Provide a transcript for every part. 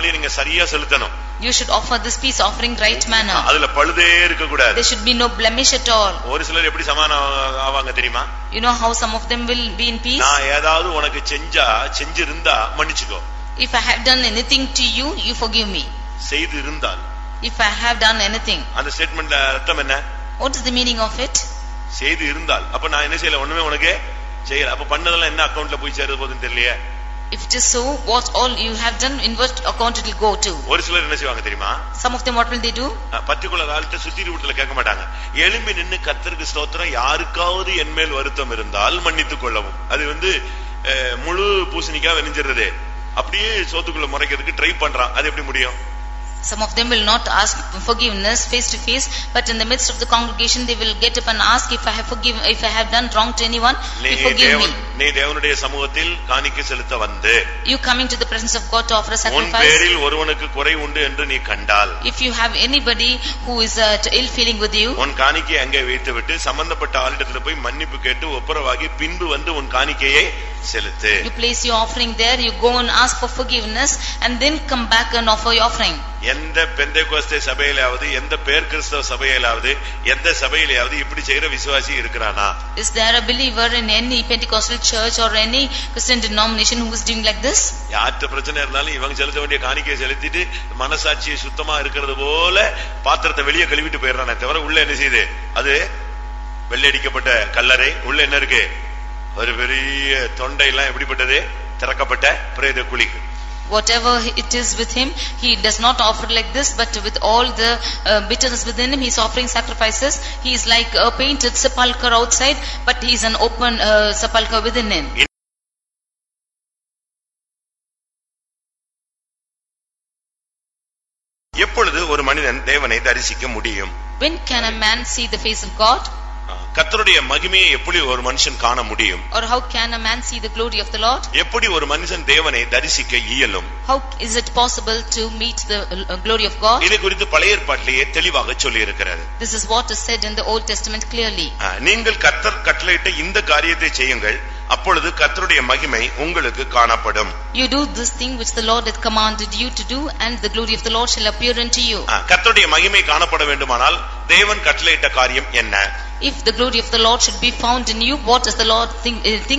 பலி நீங்க சரியா செலுத்தணும். You should offer this peace offering right manner. அதுல பழுதே இருக்க கூடாது. There should be no blemish at all. ஒரு சிலர் எப்படி சமாதானம் ஆவாங்க தெரியுமா? You know how some of them will be in peace? நான் ஏதாவது உனக்கு செஞ்சிருந்தா மன்னிச்சுக்கோ. If I have done anything to you, you forgive me. செய்து இருந்தால். If I have done anything. அந்த ஸ்டேட்மென்ட்ல அர்த்தம் என்ன? What is the meaning of it? செய்து இருந்தால். அப்ப நான் என்ன செய்யல, ஒண்ணுமே உனக்கு செய்யல. அப்ப பண்ணதெல்லாம் என்ன அக்கவுண்ட்ல போய் சேருது போதுன்னு தெரியலையே. If it is so, what all you have done, in what account it will go to? ஒரு சிலர் என்ன செய்வாங்க தெரியுமா? Some of them what will they do? Particular ஆள்கிட்ட சுத்திரி விட்டுல கேட்க மாட்டாங்க. எழும்பி நின்னு கர்த்தருக்கு ஸ்தோத்திரம், யாருக்காவது என் மேல் வருத்தம் இருந்தால் மன்னித்துக் கொள்ளவும். அது முழு பூசணிக்கா வெனிஞ்சிருது. அப்படியே சோத்துக்குள்ள முறைக்கிறதுக்கு ட்ரை பண்றான். அது எப்படி முடியும்? Some of them will not ask forgiveness face to face, but in the midst of the congregation they will get up and ask, if I have done wrong to anyone, you forgive me. நீ தேவனுடைய சமூகத்தில் காணிக்கை செலுத்த வந்து, you coming to the presence of God to offer a sacrifice, உன் பேரில் ஒருவனுக்கு குறை உண்டு என்று நீ கண்டால், if you have anybody who is ill feeling with you, உன் காணிக்கை அங்கே வைத்துவிட்டு சம்பந்தப்பட்ட ஆளிடத்துல போய் மன்னிப்பு கேட்டு ஒப்புரவாகி பின்பு வந்து உன் காணிக்கையை செலுத்து. You place your offering there, you go and ask for forgiveness and then come back and offer your offering. எந்த பெந்தேகோஸ்தே சபையிலாவது, எந்த பேர் கிறிஸ்தவ சபையிலாவது, எந்த சபையிலாவது இப்படி செய்யற விசுவாசி இருக்கிறானா? Is there a believer in any Pentecostal church or any Christian denomination who is doing like this? யார்ட்ட பிரச்சனை இருந்தாலும் இவங்க செலுத்த வேண்டிய காணிக்கையை செலுத்திட்டு மனசாட்சியை சுத்தமா இருக்கிறது போல பாத்திரத்தை வெளியே கழுவிட்டு போயிடுறானே தவிர உள்ள என்ன செய்யுது? அது வெள்ளையடிக்கப்பட்ட கல்லறை, உள்ள என்ன இருக்கு? ஒரு பெரிய தொண்டை எல்லாம் எப்படிப்பட்டது? திறக்கப்பட்ட பிரேத குழி. Whatever it is with him, he does not offer like this, but with all the bitterness within him, he is offering sacrifices. He is like a painted sepulchre outside, but he is an open sepulchre within him. எப்பொழுது ஒரு மனிதன் தேவனை தரிசிக்க முடியும்? When can a man see the face of God? கர்த்தருடைய மகிமையை எப்படி ஒரு மனுஷன் காண முடியும்? Or how can a man see the glory of the Lord? எப்படி ஒரு மனுஷன் தேவனை தரிசிக்க இயலும்? How is it possible to meet the glory of God? இது குறித்து பழைய ஏற்பாட்டிலேயே தெளிவாக சொல்லி இருக்கிறது. This is what is said in the Old Testament clearly. நீங்கள் கர்த்தர் கட்டளையிட்ட இந்த காரியத்தை செய்யுங்கள், அப்பொழுது கர்த்தருடைய மகிமை உங்களுக்கு காணப்படும். You do this thing which the Lord hath commanded you to do, and the glory of the Lord shall appear unto you. கர்த்தருடைய மகிமை காணப்பட வேண்டுமானால் தேவன் கட்டளையிட்ட காரியம் என்ன? If the glory of the Lord should be found in you, what is the Lord thing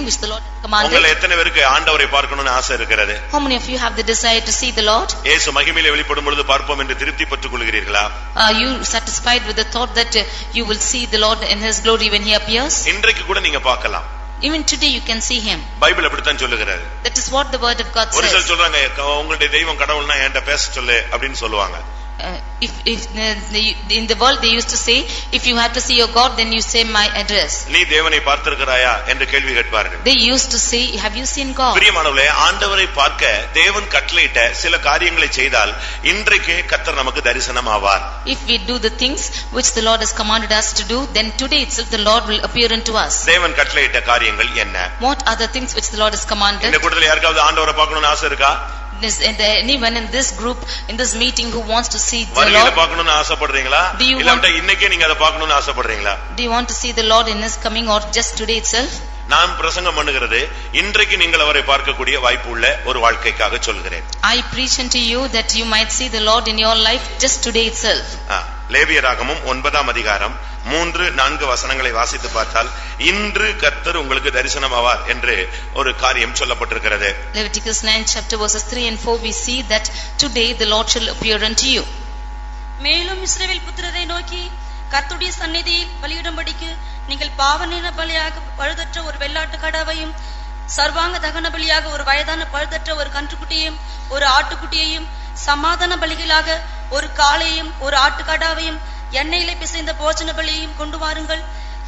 which the Lord hath commanded? உங்களை எத்தனை பேருக்கு ஆண்டவரை பார்க்கணும்னு ஆசை இருக்கிறது? How many of you have the desire to see the Lord? இயேசு மகிமையிலே வெளிப்படும் பொழுது பார்ப்போம் என்று திருப்தி பெற்றுக் கொள்கிறீர்களா? Are you satisfied with the thought that you will see the Lord in his glory when he appears? இன்றைக்கு கூட நீங்க பார்க்கலாம். Even today you can see him. Bible அப்படித்தான் சொல்லுகிறது. That is what the word of God says. ஒரு சிலர் சொல்றாங்க, உங்களுடைய தெய்வம் கடவுள்னா என்கிட்ட பேச சொல்லு அப்படின்னு சொல்லுவாங்க. If in the world they used to say, if you have to see your God, then you say my address. நீ தேவனை பார்த்திருக்கிறாயா என்று கேள்வி கேட்பார்கள். They used to say, have you seen God? பிரியமானவர்களே, ஆண்டவரை பார்க்க தேவன் கட்டளையிட்ட சில காரியங்களை செய்தால் இன்றைக்கே கர்த்தர் நமக்கு தரிசனம் ஆவார். If we do the things which the Lord has commanded us to do, then today itself the Lord will appear unto us. தேவன் கட்டளையிட்ட காரியங்கள் என்ன? What are the things which the Lord has commanded? இந்த கூட்டத்தில் யாருக்காவது ஆண்டவரை பார்க்கணும்னு ஆசை இருக்கா? Is there anyone in this group, in this meeting, who wants to see the வருகையில Lord? பார்க்கணும்னு ஆசைப்படுறீங்களா? இல்ல இன்னைக்கே நீங்க அதை பார்க்கணும்னு ஆசைப்படுறீங்களா? Do you want to see the Lord in his coming, or just today itself? நான் பிரசங்கம் பண்ணுகிறது இன்றைக்கு நீங்கள் அவரை பார்க்கக்கூடிய வாய்ப்பு உள்ள ஒரு வாழ்க்கைக்காக சொல்கிறேன். I preach unto you that you might see the Lord in your life just today itself. லேவியராகமம் 9ஆம் அதிகாரம் 3-4 வசனங்களை வாசித்து பார்த்தால் இன்று கர்த்தர் உங்களுக்கு தரிசனமாவார் என்று ஒரு காரியம் சொல்லப்பட்டிருக்கிறது. Leviticus 9 chapter verses 3 and 4 we see that today the Lord shall appear unto you. மேலும் இஸ்ரவேல் புத்திரரை நோக்கி, கர்த்தருடைய சந்நிதியில் பலியிடும்படிக்கு நீங்கள் பாவநின பலியாக பழுதற்ற ஒரு வெள்ளாட்டு கடாவையும், சர்வாங்க தகன பலியாக ஒரு வயதான பழுதற்ற ஒரு கன்றுக்குட்டியையும், ஒரு ஆட்டுக்குட்டியையும், சமாதான பலிகளாக ஒரு காளையையும் ஒரு ஆட்டுக்கடாவையும், எண்ணெயிலே பிசைந்த போஜன பலியையும் கொண்டு வாருங்கள்.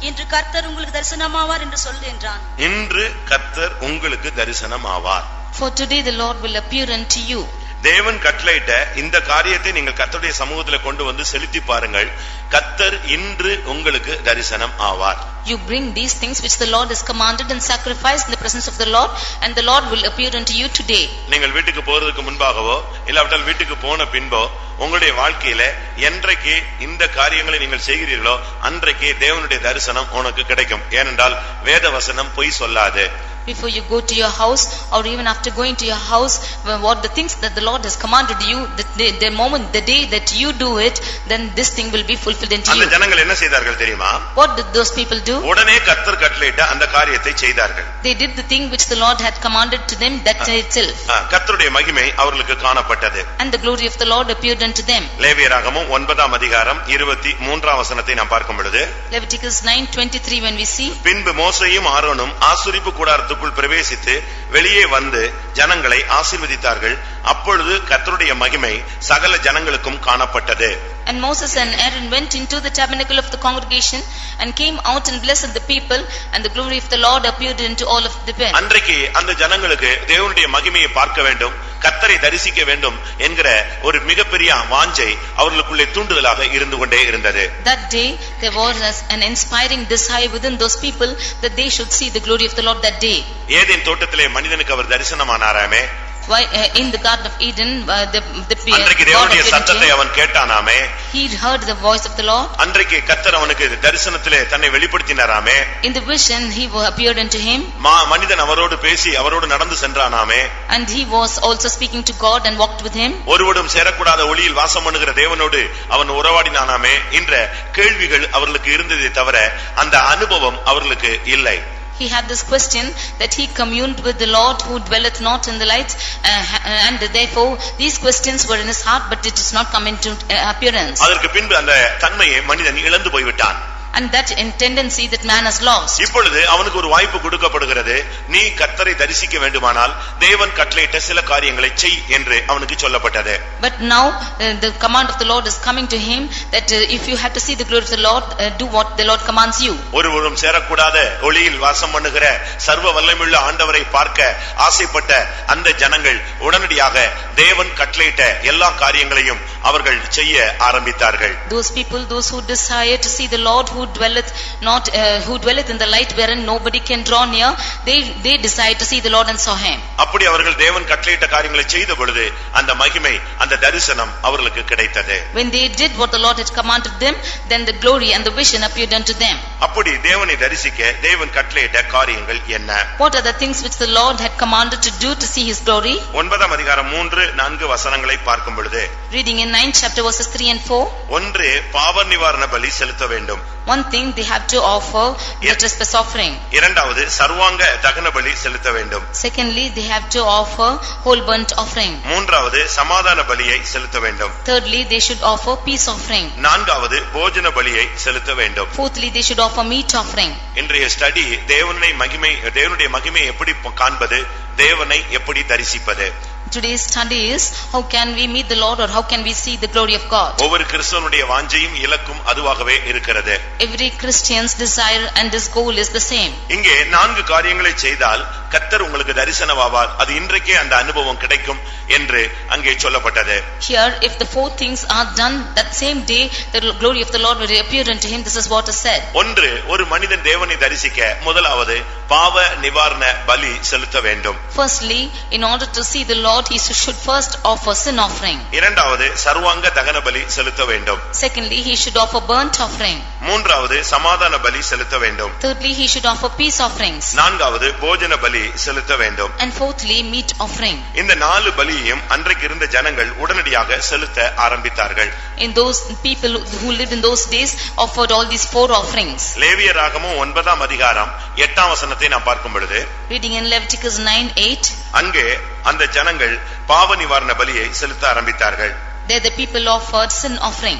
இன்று கர்த்தர் உங்களுக்கு தரிசனமாவார் என்று சொல்லு என்றான். இன்று கர்த்தர் உங்களுக்கு தரிசனமாவார். For today the Lord will appear unto you. தேவன் கட்டளையிட்ட இந்த காரியத்தை நீங்கள் கர்த்தருடைய சமூகத்தில் கொண்டு வந்து செலுத்தி பாருங்கள். கர்த்தர் இன்று உங்களுக்கு தரிசனம் ஆவார். You bring these things which the Lord has commanded and sacrifice in the presence of the Lord, and the Lord will appear unto you today. நீங்கள் வீட்டுக்கு போறதுக்கு முன்பாகவோ இல்லாவிட்டால் வீட்டுக்கு போன பின்போ உங்களுடைய வாழ்க்கையில என்றைக்கு இந்த காரியங்களை நீங்கள் செய்கிறீர்களோ அன்றைக்கு தேவனுடைய தரிசனம் உனக்கு கிடைக்கும். ஏனென்றால் வேத வசனம் பொய் சொல்லாது. before you go to your house, or even after going to your house, what the things that the Lord has commanded you, the moment, the day that you do it, then this thing will be fulfilled into அந்த you. ஜனங்கள் என்ன செய்தார்கள் தெரியுமா? What did those people do? உடனே கர்த்தர் கட்டளையிட்ட அந்த காரியத்தை செய்தார்கள். They did the thing which the Lord had commanded to them that day itself. கர்த்தருடைய மகிமை அவர்களுக்கு காணப்பட்டது. And the glory of the Lord appeared unto them. லேவியராகமம் 9ஆம் அதிகாரம் 23ஆம் வசனத்தை நாம் பார்க்கும் பொழுது, Leviticus 9:23 when we see, பின்பு மோசேயும் ஆரோனும் ஆசரிப்பு கூடாரத்துக்குள் பிரவேசித்து வெளியே வந்து ஜனங்களை ஆசீர்வதித்தார்கள். அப்பொழுது கர்த்தருடைய மகிமை சகல ஜனங்களுக்கும் காணப்பட்டது. and Moses and Aaron went into the tabernacle of the congregation and came out and blessed the people, and the glory of the Lord appeared into all of the men. அன்றைக்கு அந்த ஜனங்களுக்கு தேவனுடைய மகிமையை பார்க்க வேண்டும், கர்த்தரை தரிசிக்க வேண்டும் என்கிற ஒரு மிகப்பெரிய வாஞ்சை அவர்களுக்குள்ளே தூண்டுதலாக இருந்து கொண்டே இருந்தது. That day there was an inspiring desire within those people that they should see the glory of the Lord that day. Eden தோட்டத்திலே மனிதனுக்கு அவர் தரிசனமானாராமே. Why in the Garden of Eden அன்றைக்கு தேவனுடைய சத்தத்தை அவன் கேட்டானாமே. He heard the voice of the Lord. அன்றைக்கு கர்த்தர் அவனுக்கு தரிசனத்திலே தன்னை வெளிப்படுத்தினாராமே. In the vision he appeared unto him. மனிதன் அவரோடு பேசி அவரோடு நடந்து சென்றானாமே. And he was also speaking to God and walked with him. ஒருவரும் சேரக்கூடாத ஒளியில் வாசம் பண்ணுகிற தேவனோடு அவன் உறவாடினானாமே என்ற கேள்விகள் அவர்களுக்கு இருந்ததே தவிர அந்த அனுபவம் அவர்களுக்கு இல்லை. He had this question that he communed with the Lord who dwelleth not in the light, and therefore these questions were in his heart, but it is not come into appearance. அதற்கு பின்பு அந்த தன்மையை மனிதன் இழந்து போய்விட்டான். And that in tendency that man has lost. இப்பொழுது அவனுக்கு ஒரு வாய்ப்பு கொடுக்கப்படுகிறது. நீ கர்த்தரை தரிசிக்க வேண்டுமானால் தேவன் கட்டளையிட்ட சில காரியங்களை செய் என்று அவனுக்கு சொல்லப்பட்டது. But now the command of the Lord is coming to him that if you have to see the glory of the Lord, do what the Lord commands you. ஒருவரும் சேரக்கூடாத ஒளியில் வாசம் பண்ணுகிற சர்வ வல்லமையுள்ள ஆண்டவரை பார்க்க ஆசைப்பட்ட அந்த ஜனங்கள் உடனடியாக தேவன் கட்டளையிட்ட எல்லா காரியங்களையும் அவர்கள் செய்ய ஆரம்பித்தார்கள். Those people, those who desire to see the Lord who dwelleth in the light wherein nobody can draw near, they desire to see the Lord and saw him. அப்படி அவர்கள் தேவன் கட்டளையிட்ட காரியங்களை செய்த பொழுது அந்த மகிமை அந்த தரிசனம் அவர்களுக்கு கிடைத்தது. When they did what the Lord had commanded them, then the glory and the vision appeared unto them. அப்படி தேவனை தரிசிக்க தேவன் கட்டளையிட்ட காரியங்கள் என்ன? What are the things which the Lord had commanded to do to see his glory? 9ஆம் அதிகாரம் 3-4 வசனங்களை பார்க்கும் பொழுது, Reading in 9th chapter verses 3 and 4. ஒன்று பாவ நிவாரண பலி செலுத்த வேண்டும். One thing they have to offer the trespass offering. இரண்டாவது சர்வாங்க தகன பலி செலுத்த வேண்டும். Secondly, they have to offer whole burnt offering. மூன்றாவது சமாதான பலியை செலுத்த வேண்டும். Thirdly, they should offer peace offering. நான்காவது போஜன பலியை செலுத்த வேண்டும். Fourthly, they should offer meat offering. இன்றைய ஸ்டடி தேவனுடைய மகிமை எப்படி காண்பது, தேவனை எப்படி தரிசிப்பது. Today's study is how can we meet the Lord, or how can we see the glory of God. ஒவ்வொரு கிறிஸ்தவனுடைய வாஞ்சையும் இலக்கும் அதுவாகவே இருக்கிறது. Every Christian's desire and his goal is the same. இங்கே 4 காரியங்களை செய்தால் கர்த்தர் உங்களுக்கு தரிசனமாவார், அது இன்றைக்கே அந்த அனுபவம் கிடைக்கும் என்று அங்கே சொல்லப்பட்டது. Here, if the 4 things are done that same day, the glory of the Lord will appear unto him. This is what is said. ஒன்று, ஒரு மனிதன் தேவனை தரிசிக்க முதலாவது பாவ நிவாரண பலி செலுத்த வேண்டும். Firstly, in order to see the Lord, he should first offer sin offering. இரண்டாவது சர்வாங்க தகன பலி செலுத்த வேண்டும். Secondly, he should offer burnt offering. மூன்றாவது சமாதான பலி செலுத்த வேண்டும். Thirdly, he should offer peace offerings. நான்காவது போஜன பலி செலுத்த வேண்டும். And fourthly, meat offering. இந்த 4 பலியையும் அன்றைக்கு இருந்த ஜனங்கள் உடனடியாக செலுத்த ஆரம்பித்தார்கள். In those people who lived in those days offered all these 4 offerings. லேவியராகமம் 9ஆம் அதிகாரம் 8ஆம் வசனத்தை நாம் பார்க்கும் பொழுது, Reading in Leviticus 9:8. அங்கே அந்த ஜனங்கள் பாவ நிவாரண பலியை செலுத்த ஆரம்பித்தார்கள். There the people offered sin offering.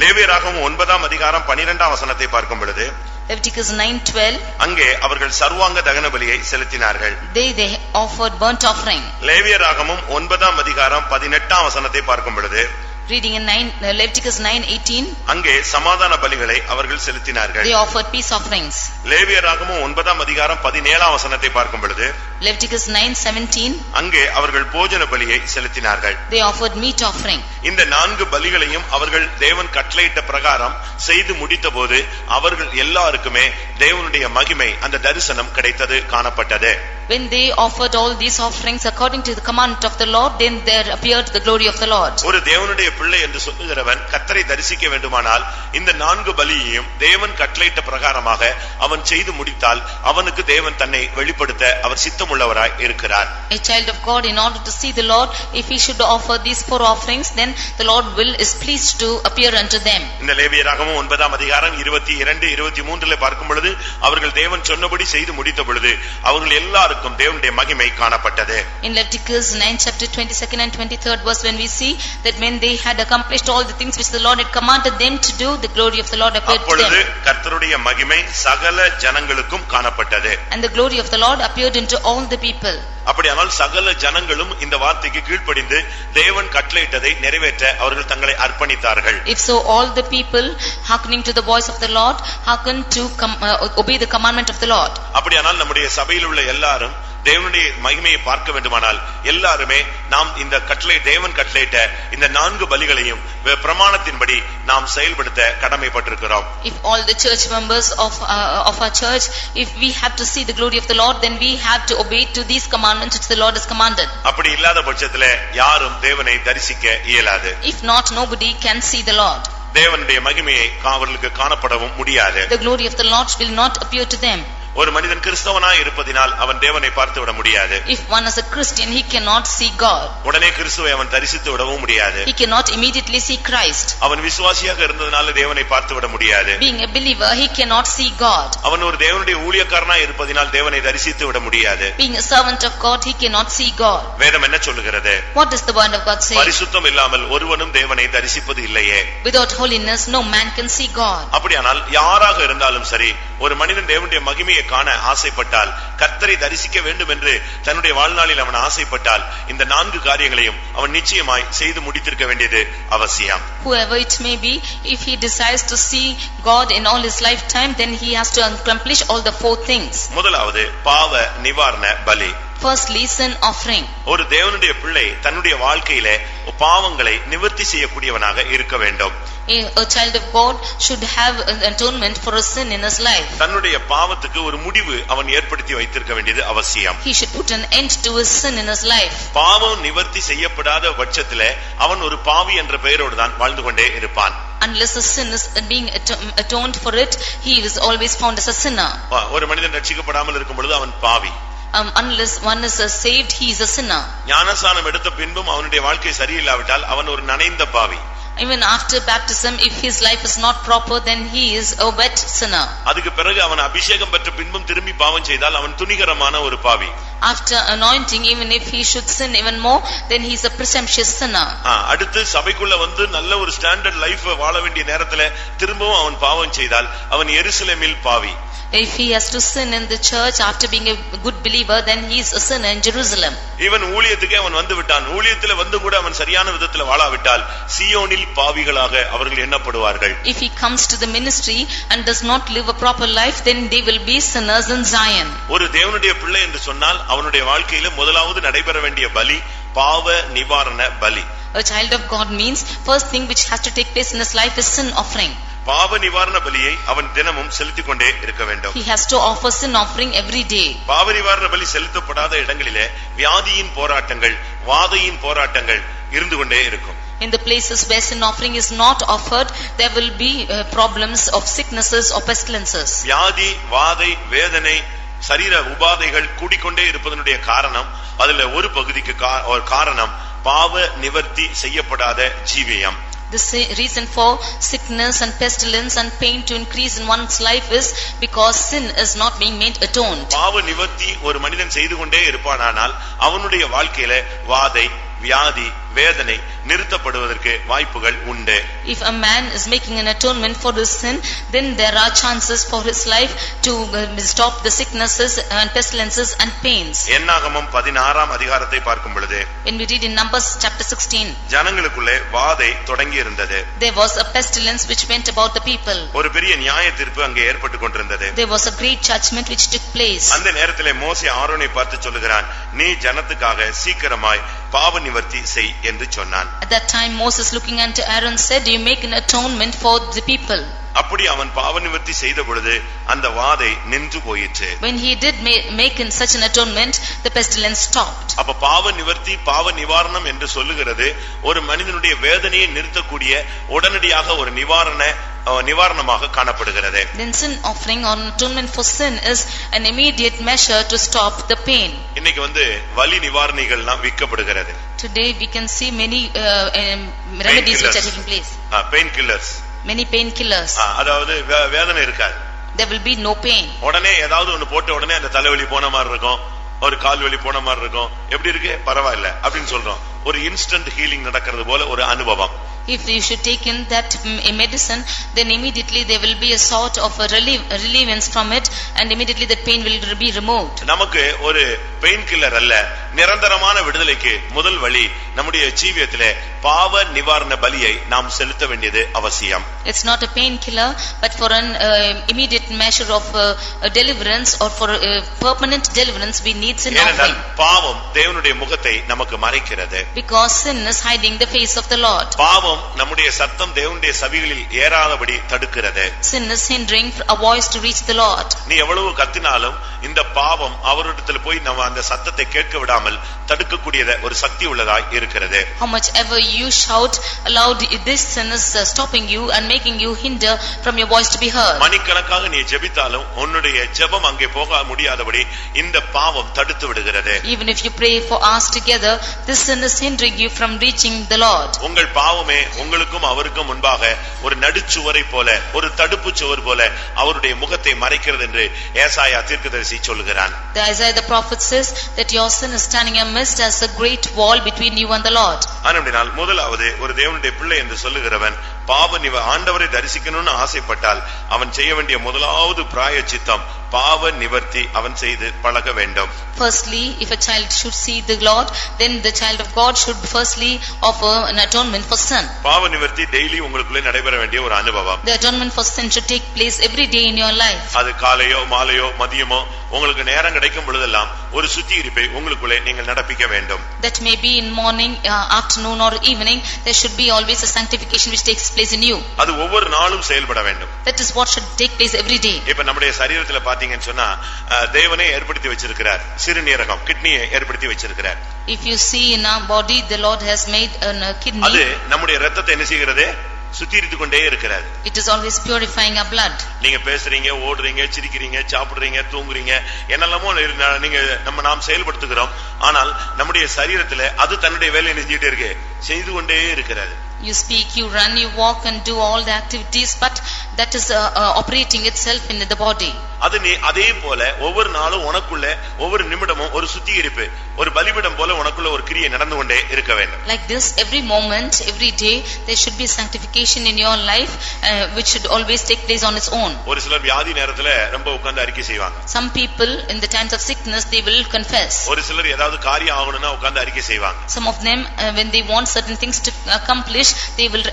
லேவியராகமம் 9ஆம் அதிகாரம் 12ஆம் வசனத்தை பார்க்கும் பொழுது, Leviticus 9:12. அங்கே அவர்கள் சர்வாங்க தகன பலியை செலுத்தினார்கள். They offered burnt offering. லேவியராகமம் 9ஆம் அதிகாரம் 18ஆம் வசனத்தை பார்க்கும் பொழுது, Reading in Leviticus 9:18. அங்கே சமாதான பலிகளை அவர்கள் செலுத்தினார்கள். They offered peace offerings. லேவியராகமம் 9ஆம் அதிகாரம் 17ஆம் வசனத்தை பார்க்கும் பொழுது, Leviticus 9:17. அங்கே அவர்கள் போஜன பலியை செலுத்தினார்கள். They offered meat offering. இந்த 4 பலிகளையும் அவர்கள் தேவன் கட்டளையிட்ட பிரகாரம் செய்து முடித்தபோது அவர்கள் எல்லாருக்குமே தேவனுடைய மகிமை அந்த தரிசனம் கிடைத்தது காணப்பட்டது. When they offered all these offerings according to the commandment of the Lord, then there appeared the glory of the Lord. ஒரு தேவனுடைய பிள்ளை என்று சொல்லுகிறவன் கர்த்தரை தரிசிக்க வேண்டுமானால் இந்த 4 பலியையும் தேவன் கட்டளையிட்ட பிரகாரமாக அவன் செய்து முடித்தால் அவனுக்கு தேவன் தன்னை வெளிப்படுத்த அவர் சித்தமுள்ளவராய் இருக்கிறார். A child of God, in order to see the Lord, if he should offer these 4 offerings, then the Lord is pleased to appear unto them. இந்த லேவியராகமம் 9ஆம் அதிகாரம் 22 23 பார்க்கும் பொழுது அவர்கள் தேவன் சொன்னபடி செய்து முடித்த பொழுது அவர்கள் எல்லாரும் தேவனுடைய மகிமை காணப்பட்டது. In Leviticus 9 chapter 22nd and 23rd verse, when we see that when they had accomplished all the things which the Lord had commanded them to do, the glory of the Lord appeared to them. அப்பொழுது கர்த்தருடைய மகிமை சகல ஜனங்களுக்கும் காணப்பட்டது. And the glory of the Lord appeared into all the people. அப்படியானால் சகல ஜனங்களும் இந்த வார்த்தைக்கு கீழ்ப்படிந்து தேவன் கட்டளையிட்டதை நிறைவேற்ற அவர்கள் தங்களை அர்ப்பணித்தார்கள். If so, all the people hearkening to the voice of the Lord hearkened to obey the commandment of the Lord. அப்படியானால் நம்முடைய சபையில் உள்ள எல்லாரும் தேவனுடைய மகிமையை பார்க்க வேண்டுமானால் எல்லாருமே நாம் இந்த தேவன் கட்டளையிட்ட இந்த 4 பலிகளையும் பிரமாணத்தின்படி நாம் செயல்படுத்த கடமைப்பட்டிருக்கிறோம். If all the church members of our church, if we have to see the glory of the Lord, then we have to obey to these commandments which the Lord has commanded. அப்படி இல்லாத பட்சத்திலே யாரும் தேவனை தரிசிக்க இயலாது. If not, nobody can see the Lord. தேவனுடைய மகிமையை அவர்களுக்கு காணப்படவும் முடியாது. The glory of the Lord will not appear to them. ஒரு மனிதன் கிறிஸ்தவனாய் இருப்பதினால் அவன் தேவனை பார்த்து விட முடியாது. If one is a Christian, he cannot see God. உடனே கிறிஸ்துவை அவன் தரிசித்து விடவும் முடியாது. He cannot immediately see Christ. அவன் விசுவாசியாக இருந்ததனால தேவனை பார்த்து விட முடியாது. Being a believer, he cannot see God. அவன் ஒரு தேவனுடைய ஊழியக்காரனாய் இருப்பதினால் தேவனை தரிசித்து விட முடியாது. Being a servant of God, he cannot see God. வேதம் என்ன சொல்லுகிறது? What does the word of God say? பரிசுத்தம் இல்லாமல் ஒருவனும் தேவனை தரிசிப்பது இல்லையே. Without holiness, no man can see God. அப்படியானால் யாராக இருந்தாலும் சரி, ஒரு மனிதன் தேவனுடைய மகிமையை காண ஆசைப்பட்டால், கர்த்தரை தரிசிக்க வேண்டும் என்று தன்னுடைய வாழ்நாளில் அவன் ஆசைப்பட்டால், இந்த 4 காரியங்களையும் அவன் நிச்சயமாய் செய்து முடித்திருக்க வேண்டியது அவசியம். Whoever it may be, if he desires to see God in all his lifetime, then he has to accomplish all the 4 things. முதலாவது பாவ நிவாரண பலி. Firstly, sin offering. ஒரு தேவனுடைய பிள்ளை தன்னுடைய வாழ்க்கையிலே பாவங்களை நிவர்த்தி செய்யக்கூடியவனாக இருக்க வேண்டும். A child of God should have an atonement for a sin in his life. தன்னுடைய பாவத்துக்கு ஒரு முடிவு அவன் ஏற்படுத்தி வைத்திருக்க வேண்டியது அவசியம். He should put an end to his sin in his life. பாவம் நிவர்த்தி செய்யப்படாத பட்சத்திலே அவன் ஒரு பாவி என்ற பெயரோடு தான் வாழ்ந்து கொண்டே இருப்பான். Unless a sin is being atoned for it, he is always found as a sinner. ஒரு மனிதன் ரட்சிக்கப்படாமல் இருக்கும் பொழுது அவன் பாவி. Unless one is saved, he is a sinner. ஞானஸ்நானம் எடுத்த பின்பும் அவனுடைய வாழ்க்கை சரியில்லாவிட்டால் அவன் ஒரு நனைந்த பாவி. Even after baptism, if his life is not proper, then he is a wet sinner. அதுக்கு பிறகு அவன் அபிஷேகம் பெற்ற பின்பும் திரும்பி பாவம் செய்தால் அவன் துணிகரமான ஒரு பாவி. After anointing, even if he should sin even more, then he is a presumptuous sinner. அடுத்து சபைக்குள்ள வந்து நல்ல ஒரு ஸ்டாண்டர்ட் லைஃப் வாழ வேண்டிய நேரத்துல திரும்பவும் அவன் பாவம் செய்தால் அவன் எருசலேமில் பாவி. If he has to sin in the church after being a good believer, then he is a sinner in Jerusalem. இவன் ஊழியத்துக்கே அவன் வந்து விட்டான். ஊழியத்துல வந்து கூட அவன் சரியான விதத்துல வாழாவிட்டால் சீயோனில் பாவிகளாக அவர்கள் எண்ணப்படுவார்கள். If he comes to the ministry and does not live a proper life, then they will be sinners in Zion. ஒரு தேவனுடைய பிள்ளை என்று சொன்னால் அவனுடைய வாழ்க்கையில முதலாவது நடைபெற வேண்டிய பலி பாவ நிவாரண பலி. A child of God means first thing which has to take place in his life is sin offering. பாவ நிவாரண பலியை அவன் தினமும் செலுத்திக் கொண்டே இருக்க வேண்டும். He has to offer sin offering every day. பாவ நிவாரண பலி செலுத்தப்படாத இடங்களிலே வியாதியின் போராட்டங்கள், வாதையின் போராட்டங்கள் இருந்து கொண்டே இருக்கும். In the places where sin offering is not offered, there will be problems of sicknesses or pestilences. வியாதி, வாதை, வேதனை, சரீர உபாதைகள் கூடிக்கொண்டே இருப்பதனுடைய காரணம், அதுல ஒரு பகுதிக்கு ஒரு காரணம் பாவ நிவர்த்தி செய்யப்படாத ஜீவியம். The reason for sickness and pestilence and pain to increase in one's life is because sin is not being made atoned. பாவ நிவர்த்தி ஒரு மனிதன் செய்து கொண்டே இருப்பானானால் அவனுடைய வாழ்க்கையில வாதை, வியாதி வேதனை நிறுத்தப்படுவதற்கு வாய்ப்புகள் உண்டு. If a man is making an atonement for his sin, then there are chances for his life to stop the sicknesses and pestilences and pains. என்னாகமம் 16ஆம் அதிகாரத்தை பார்க்கும் பொழுது, When we read in Numbers chapter 16, ஜனங்களுக்குள்ளே வாதை தொடங்கி இருந்தது. there was a pestilence which went about the people. ஒரு பெரிய நியாய தீர்ப்பு அங்கே ஏற்பட்டு கொண்டிருந்தது. There was a great judgment which took place. அந்த நேரத்திலே மோசே ஆரோனை பார்த்து சொல்லுகிறான், நீ ஜனத்துக்காக சீக்கிரமாய் பாவ நிவர்த்தி செய் என்று சொன்னான். At that time Moses looking unto Aaron said, you make an atonement for the people. அப்படி அவன் பாவ நிவர்த்தி செய்த பொழுது அந்த வாதை நின்று போயிற்று. When he did make in such an atonement, the pestilence stopped. அப்ப பாவ நிவர்த்தி பாவ நிவாரணம் என்று சொல்லுகிறது ஒரு மனிதனுடைய வேதனையை நிறுத்தக்கூடிய உடனடியாக ஒரு நிவாரணமாக காணப்படுகிறது. Then sin offering or atonement for sin is an immediate measure to stop the pain. இன்னைக்கு வலி நிவாரணிகள்லாம் விற்கப்படுகிறது. Today we can see many remedies which are taking place. Pain killers, Many painkillers. அதாவது வேதனை இருக்காது. There will be no pain. உடனே ஏதாவது ஒன்னு போட்ட உடனே அந்த தலைவலி போன மாதிரி இருக்கும், ஒரு கால் வலி போன மாதிரி இருக்கும். எப்படி இருக்கு, பரவாயில்ல அப்படின்னு சொல்றோம். ஒரு இன்ஸ்டன்ட் ஹீலிங் நடக்கிறது போல ஒரு அனுபவம். If you should take in that medicine, then immediately there will be a sort of a relievance from it, and immediately that pain will be removed. நமக்கு ஒரு பெயின் கில்லர் அல்ல, நிரந்தரமான விடுதலைக்கு முதல் வழி நம்முடைய ஜீவியத்திலே பாவ நிவாரண பலியை நாம் செலுத்த வேண்டியது அவசியம். It's not a painkiller, but for an immediate measure of deliverance or for permanent deliverance we need sin offering. பாவம் தேவனுடைய முகத்தை நமக்கு மறைக்கிறது. Because sin is hiding the face of the Lord. பாவம் நம்முடைய சத்தம் தேவனுடைய செவிகளில் ஏறாதபடி தடுக்கிறது. Sin is hindering a voice to reach the Lord. நீ எவ்வளவு கத்தினாலும் இந்த பாவம் அவரிடத்தில் போய் நம்ம அந்த சத்தத்தை கேட்க விடாமல் தடுக்கக்கூடியத ஒரு சக்தி உள்ளதாய் இருக்கிறது. How much ever you shout aloud, this sin is stopping you and making you hinder from your voice to be heard. மணிக்கணக்காக நீ ஜெபித்தாலும் உன்னுடைய ஜெபம் அங்கே போக முடியாதபடி இந்த பாவம் தடுத்து விடுகிறது. Even if you pray for hours together, this sin is hindering you from reaching the Lord. உங்கள் பாவமே உங்களுக்கும் அவருக்கும் முன்பாக ஒரு நடுச்சுவரை போல, ஒரு தடுப்பு சுவர் போல அவருடைய முகத்தை மறைக்கிறது என்று ஏசாயா தீர்க்கதரிசி சொல்லுகிறான். The Isaiah the prophet says that your sin is standing amidst as a great wall between you and the Lord. ஆனபடியால் முதலாவது ஒரு தேவனுடைய பிள்ளை என்று சொல்லுகிறவன் ஆண்டவரை தரிசிக்கணும்னு ஆசைப்பட்டால் அவன் செய்ய வேண்டிய முதலாவது பிராயச்சித்தம் பாவ நிவர்த்தி அவன் செய்து பழக வேண்டும். Firstly, if a child should see the Lord, then the child of God should firstly offer an atonement for sin. பாவ நிவர்த்தி டெய்லி உங்களுக்குள்ளே நடைபெற வேண்டிய ஒரு அனுபவம். The atonement for sin should take place every day in your life. அது காலையோ மாலையோ மதியமோ உங்களுக்கு நேரம் கிடைக்கும் பொழுதெல்லாம் ஒரு சுத்திகரிப்பை உங்களுக்குள்ளே நீங்கள் நடப்பிக்க வேண்டும். That may be in morning, afternoon or evening, there should be always a sanctification which takes place in you. அது ஒவ்வொரு நாளும் செயல்பட வேண்டும். That is what should take place every day. இப்ப நம்முடைய சரீரத்துல பாத்தீங்கன்னு சொன்னா தேவனே ஏற்படுத்தி வச்சிருக்கிறார் சிறுநீரகம், கிட்னியை ஏற்படுத்தி வச்சிருக்கிறார். If you see in our body, the Lord has made a kidney. அது நம்முடைய ரத்தத்தை என்ன செய்கிறது, சுத்திரித்து கொண்டே இருக்கிறார். It is always purifying our blood. நீங்க பேசுறீங்க, ஓடுறீங்க, சிரிக்கிறீங்க, சாப்பிடுறீங்க, தூங்குறீங்க, என்னெல்லாமோ நீங்க நாம் செயல்படுத்துகிறோம். ஆனால் நம்முடைய சரீரத்துல அது தன்னுடைய வேலையை செஞ்சுட்டே இருக்கு, செய்து கொண்டே இருக்கிறது. You speak, you run, you walk and do all the activities, but that is operating itself in the body. அது நீ அதே போல ஒவ்வொரு நாளும் உனக்குள்ள ஒவ்வொரு நிமிடமும் ஒரு சுத்திகரிப்பு, ஒரு பலிபீடம் போல உனக்குள்ள ஒரு கிரியை நடந்து கொண்டே இருக்க வேண்டும். Like this, every moment, every day, there should be sanctification in your life, which should always take place on its own. ஒரு சிலர் வியாதி நேரத்துல ரொம்ப உட்கார்ந்து அறிக்கை செய்வாங்க. Some people in the times of sickness, they will confess. ஒரு சிலர் ஏதாவது காரியம் ஆகணும்னா உட்கார்ந்து அறிக்கை செய்வாங்க. Some of them, when they want certain things to accomplish, they will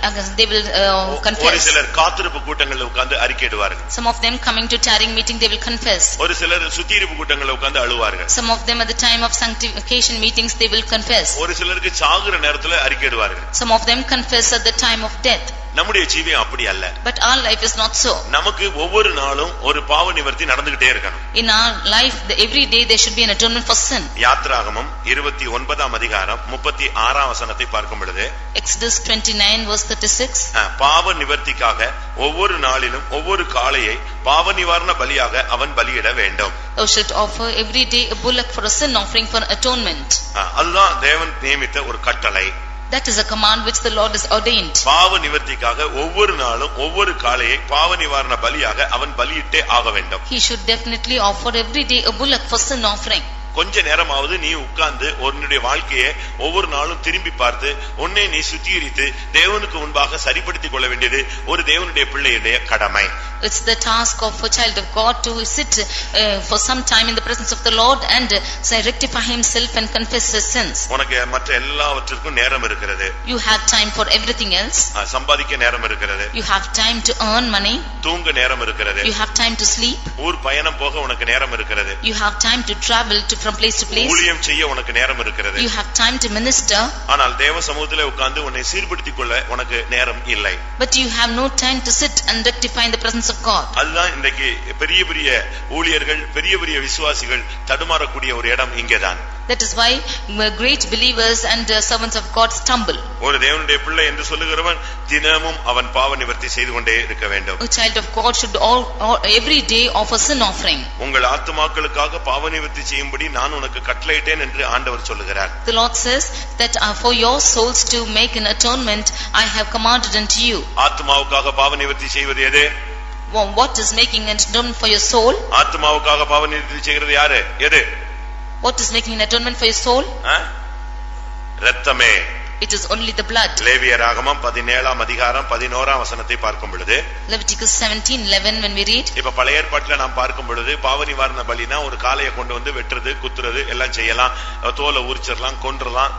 confess. ஒரு சிலர் காத்திருப்பு கூட்டங்களில் உட்கார்ந்து அறிக்கையிடுவார்கள். Some of them coming to tarrying meeting, they will confess. ஒரு சிலர் சுத்திகரிப்பு கூட்டங்களில் உட்கார்ந்து அழுவார்கள். Some of them at the time of sanctification meetings, they will confess. ஒரு சிலருக்கு சாகுற நேரத்துல அறிக்கையிடுவார்கள். Some of them confess at the time of death. நம்முடைய ஜீவியம் அப்படி அல்ல. But our life is not so. நமக்கு ஒவ்வொரு நாளும் ஒரு பாவ நிவர்த்தி நடந்துகிட்டே இருக்கணும். In our life, every day there should be an atonement for sin. யாத்ராகமம் 29ஆம் அதிகாரம் 36ஆம் வசனத்தை பார்க்கும் பொழுது, Exodus 29 verse 36, பாவ நிவர்த்திக்காக ஒவ்வொரு நாளிலும் ஒவ்வொரு காளையை பாவ நிவாரண பலியாக அவன் பலியிட வேண்டும். Thou shalt offer every day a bullock for a sin offering for atonement. அதுதான் தேவன் நியமித்த ஒரு கட்டளை. That is a command which the Lord has ordained. பாவ நிவர்த்திக்காக ஒவ்வொரு நாளும் ஒவ்வொரு காளையை பாவ நிவாரண பலியாக அவன் பலியிட்டே ஆக வேண்டும். He should definitely offer every day a bullock for sin offering. கொஞ்ச நேரமாவது நீ உட்கார்ந்து உன்னுடைய வாழ்க்கையை ஒவ்வொரு நாளும் திரும்பி பார்த்து உன்னை நீ சுத்திகரித்து தேவனுக்கு முன்பாக சரிப்படுத்திக் கொள்ள வேண்டியது ஒரு தேவனுடைய பிள்ளையுடைய கடமை. It's the task of a child of God to sit for some time in the presence of the Lord and rectify himself and confess his sins. உனக்கு மற்ற எல்லாவற்றிற்கும் நேரம் இருக்கிறது. You have time for everything else. சம்பாதிக்க நேரம் இருக்கிறது. You have time to earn money. தூங்க நேரம் இருக்கிறது. You have time to sleep. ஊர் பயணம் போக உனக்கு நேரம் இருக்கிறது. You have time to travel from place to place. ஊழியம் செய்ய உனக்கு நேரம் இருக்கிறது. You have time to minister. ஆனால் தேவ சமூகத்திலே உட்கார்ந்து உன்னை சீர்படுத்திக் கொள்ள உனக்கு நேரம் இல்லை. But you have no time to sit and rectify in the presence of God. அதுதான் இன்றைக்கு பெரிய பெரிய ஊழியர்கள் பெரிய பெரிய விசுவாசிகள் தடுமாறக்கூடிய ஒரு இடம் இங்கேதான். That is why great believers and servants of God stumble. ஒரு தேவனுடைய பிள்ளை என்று சொல்லுகிறவன் தினமும் அவன் பாவ நிவர்த்தி செய்து கொண்டே இருக்க வேண்டும். A child of God should every day offer sin offering. உங்கள் ஆத்துமாக்களுக்காக பாவ நிவர்த்தி செய்யும்படி நான் உனக்கு கட்டளையிட்டேன் என்று ஆண்டவர் சொல்லுகிறார். The Lord says that for your souls to make an atonement I have commanded unto you. ஆத்துமாவுக்காக பாவ நிவர்த்தி செய்வது எது? What is making an atonement for your soul? ஆத்துமாவுக்காக பாவ நிவர்த்தி செய்கிறது யாரு? எது? What is making an atonement for your soul? இரத்தமே. It is only the blood. லேவியராகமம் 17ஆம் அதிகாரம் 11ஆம் வசனத்தை பார்க்கும் பொழுது Leviticus 17:11 when we read, இப்ப பழைய ஏற்பாட்டில நாம் பார்க்கும் பொழுது பாவ நிவாரண பலினா ஒரு காளையை கொண்டு வந்து வெட்டுறது குத்துறது எல்லாம் செய்யலாம், தோலை உரிச்சிடலாம், கொன்றலாம்,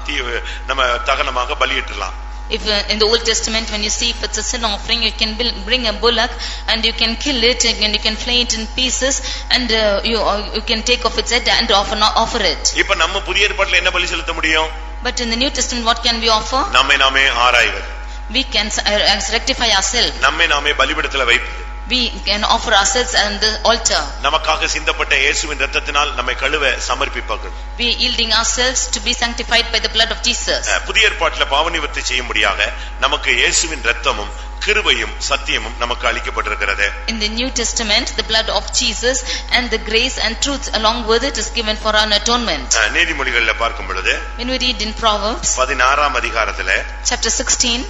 நம்ம தகனமாக பலியிடலாம். If in the Old Testament when you see if it's a sin offering you can bring a bullock and you can kill it and you can flay it in pieces and you can take off its head and offer it. இப்ப நம்ம புதிய ஏற்பாட்டில என்ன பலி செலுத்த முடியும்? But in the New Testament what can we offer? நம்மை நாமே ஆராய்வது. We can rectify ourselves. நம்மை நாமே பலிபீடத்திலே வைப்பது. We can offer ourselves on the altar. நமக்காக சிந்தப்பட்ட இயேசுவின் இரத்தத்தினால் நம்மை கழுவ சமர்ப்பிப்பது. We yielding ourselves to be sanctified by the blood of Jesus. புதிய ஏற்பாட்டில பாவ நிவர்த்தி செய்யும்படியாக நமக்கு இயேசுவின் இரத்தமும் கிருபையும் சத்தியமும் நமக்கு அளிக்கப்பட்டிருக்கிறது. In the New Testament the blood of Jesus and the grace and truth along with it is given for our atonement. நீதிமொழிகளில் பார்க்கும் பொழுது when we read in Proverbs 16ஆம் அதிகாரத்திலே chapter 16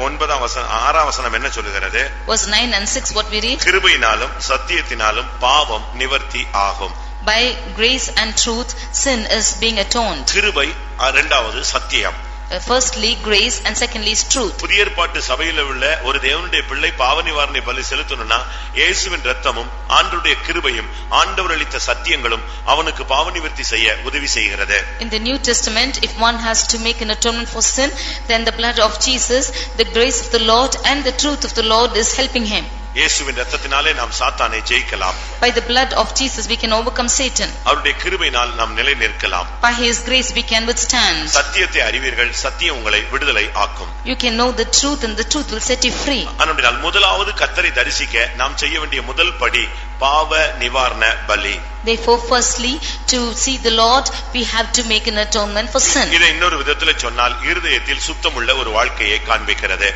9ஆம் வசனம் 6ஆம் வசனம் என்ன சொல்லுகிறது? verse 9 and 6 what we read, கிருபையினாலும் சத்தியத்தினாலும் பாவம் நிவர்த்தி ஆகும். by grace and truth sin is being atoned. கிருபை இரண்டாவது சத்தியம். Firstly grace and secondly is truth. புதிய ஏற்பாட்டு சபையில உள்ள ஒரு தேவனுடைய பிள்ளை பாவ நிவாரணை பலி செலுத்தணும்னா இயேசுவின் இரத்தமும் ஆண்டவருடைய கிருபையும் ஆண்டவர் அளித்த சத்தியங்களும் அவனுக்கு பாவ நிவர்த்தி செய்ய உதவி செய்கிறது. In the New Testament if one has to make an atonement for sin then the blood of Jesus, the grace of the Lord and the truth of the Lord is helping him. இயேசுவின் இரத்தத்தினாலே நாம் சாத்தானை ஜெயிக்கலாம். By the blood of Jesus we can overcome Satan. அவருடைய கிருபையினால் நாம் நிலை நிற்கலாம். By his grace we can withstand. சத்தியத்தை அறிவீர்கள், சத்தியம் உங்களை விடுதலை ஆக்கும். You can know the truth and the truth will set you free. அதனால் முதலாவது கர்த்தரை தரிசிக்க நாம் செய்ய வேண்டிய முதல் படி பாவ நிவாரண பலி. Therefore firstly to see the Lord we have to make an atonement for sin. இதை இன்னொரு விதத்தில் சொன்னால் இருதயத்தில் சுத்தமுள்ள ஒரு வாழ்க்கையை காண்பிக்கிறது.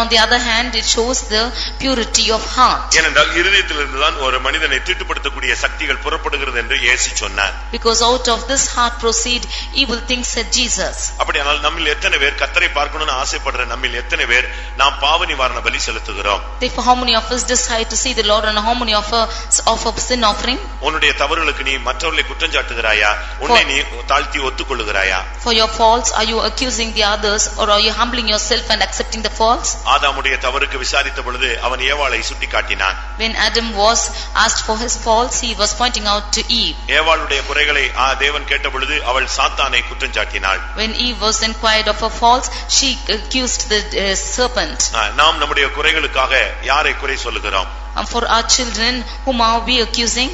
On the other hand it shows the purity of heart. ஏனென்றால் இருதயத்திலிருந்து தான் ஒரு மனிதனை தீட்டுப்படுத்தக்கூடிய சக்திகள் புறப்படுகிறது என்று இயேசு சொன்னார். Because out of this heart proceed evil things, said Jesus. அப்படியானால் நம்மில் எத்தனை பேர் கர்த்தரை பார்க்கணும்னு ஆசைப்படுற நம்மில் எத்தனை பேர் நாம் பாவ நிவாரண பலி செலுத்துகிறோம்? Therefore how many of us desire to see the Lord and how many of us offer sin offering? உன்னுடைய தவறுகளுக்கு நீ மற்றவர்களை குற்றம் சாட்டுகிறாயா? உன்னை நீ தாழ்த்தி ஒத்துக்கொள்ளுகிறாயா? For your faults are you accusing the others or are you humbling yourself and accepting the faults? ஆதாமுடைய தவறுக்கு விசாரித்த பொழுது அவன் ஏவாளை சுட்டி காட்டினான். When Adam was asked for his faults he was pointing out to Eve. ஏவாளுடைய குறைகளை தேவன் கேட்ட பொழுது அவள் சாத்தானை குற்றம் சாட்டினாள். When Eve was inquired of her faults she accused the serpent. நாம் நம்முடைய குறைகளுக்காக யாரை குறை சொல்லுகிறோம்? And for our children whom are we accusing?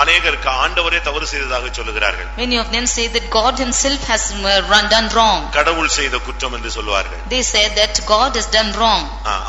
அநேகருக்கு ஆண்டவரே தவறு செய்ததாக சொல்லுகிறார்கள். Many of them say that God himself has done wrong. கடவுள் செய்த குற்றம் என்று சொல்வார்கள். They say that God has done wrong.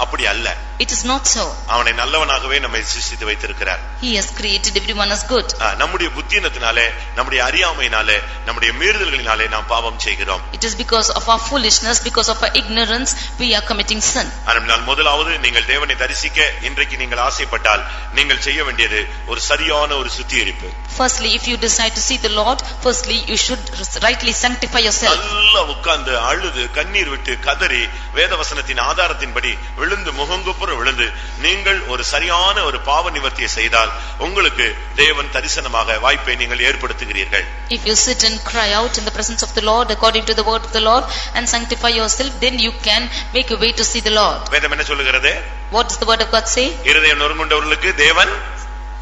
அப்படி அல்ல. It is not so. அவனை நல்லவனாகவே நம்மை சிருஷ்டித்து வைத்திருக்கிறார். He has created everyone as good. நம்முடைய புத்தியினத்தினாலே நம்முடைய அறியாமையினாலே நம்முடைய மீறுதல்களினாலே நாம் பாவம் செய்கிறோம். It is because of our foolishness, because of our ignorance we are committing sin. ஆனால் முதலாவது நீங்கள் தேவனை தரிசிக்க இன்றைக்கு நீங்கள் ஆசைப்பட்டால் நீங்கள் செய்ய வேண்டியது ஒரு சரியான ஒரு சுத்திகரிப்பு. Firstly, if you decide to see the Lord, firstly you should rightly sanctify yourself. நல்லா உட்கார்ந்து அழுது கண்ணீர் விட்டு கதறி வேதவசனத்தின் ஆதாரத்தின்படி விழுந்து முகங்குப்புற முகங்குப்புற விழுந்து நீங்கள் ஒரு சரியான ஒரு பாவ நிவர்த்தியை செய்தால் உங்களுக்கு தேவன் தரிசனமாக வாய்ப்பை நீங்கள் ஏற்படுத்துகிறீர்கள். If you sit and cry out in the presence of the Lord according to the word of the Lord and sanctify yourself, then you can make a way to see the Lord. வேதம் என்ன சொல்லுகிறது? What does the word of God say? இருதயம் நொறுங்குண்டவர்களுக்கு தேவன்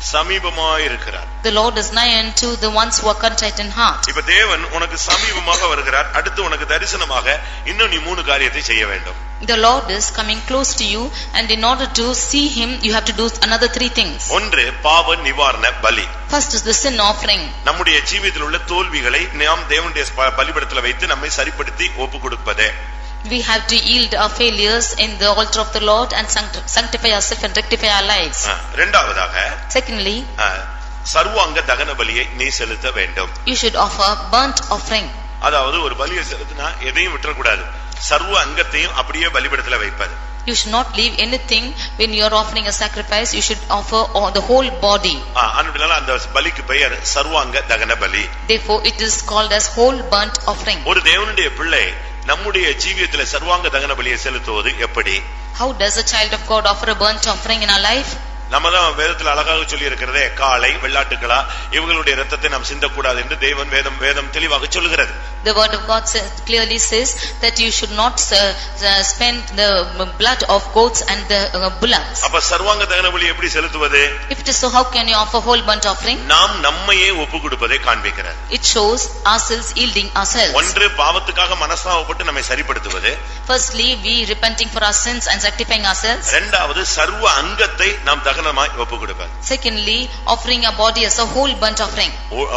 சமீபமாய் இருக்கிறார். The Lord is nigh unto the ones who are contrite in heart. இப்ப தேவன் உனக்கு சமீபமாக வருகிறார். அடுத்து உனக்கு தரிசனமாக இன்னும் நீ 3 காரியத்தை செய்ய வேண்டும். The Lord is coming close to you, and in order to see him you have to do another 3 things. ஒன்று பாவ நிவாரண பலி. First is the sin offering. நம்முடைய ஜீவிதத்தில் உள்ள தோல்விகளை நாம் தேவனுடைய பலிபீடத்தில் வைத்து நம்மை சரிப்படுத்தி ஒப்பு கொடுப்பதே. We have to yield our failures in the altar of the Lord and sanctify ourselves and rectify our lives. இரண்டாவதாக, Secondly, சர்வாங்க தகன பலியை நீ செலுத்த வேண்டும். you should offer burnt offering. அதாவது ஒரு பலியை செலுத்தினா எதையும் விட்டுறக்கூடாது. சர்வ அங்கத்தையும் அப்படியே பலிபீடத்தில் வைப்பது. You should not leave anything when you are offering a sacrifice. You should offer the whole body. அதனால அந்த பலிக்கு பெயர் சர்வாங்க தகன பலி. Therefore it is called as whole burnt offering. ஒரு தேவனுடைய பிள்ளை நம்முடைய ஜீவியத்திலே சர்வாங்க தகன பலியை செலுத்துவது எப்படி? How does a child of God offer a burnt offering in our life? நம்ம தான் வேதத்தில் அழகாக சொல்லி இருக்கிறதே, காளை வெள்ளாட்டுக்களா இவங்களுடைய இரத்தத்தை நாம் சிந்தக்கூடாது என்று வேதம் தெளிவாக சொல்லுகிறது. The word of God clearly says that you should not spend the blood of goats and the bullocks. அப்ப சர்வாங்க தகன பலி எப்படி செலுத்துவது? If it is so, how can you offer whole burnt offering? நாம் நம்மையே ஒப்பு கொடுப்பதை காண்பிக்கிறது. It shows ourselves yielding ourselves. ஒன்று பாவத்துக்காக மனஸ்தாபப்பட்டு நம்மை சரிப்படுத்துவது. Firstly, we repenting for our sins and sanctifying ourselves. இரண்டாவது சர்வ அங்கத்தை நாம் தகனமாய் ஒப்பு கொடுப்பது. Secondly, offering our body as a whole burnt offering.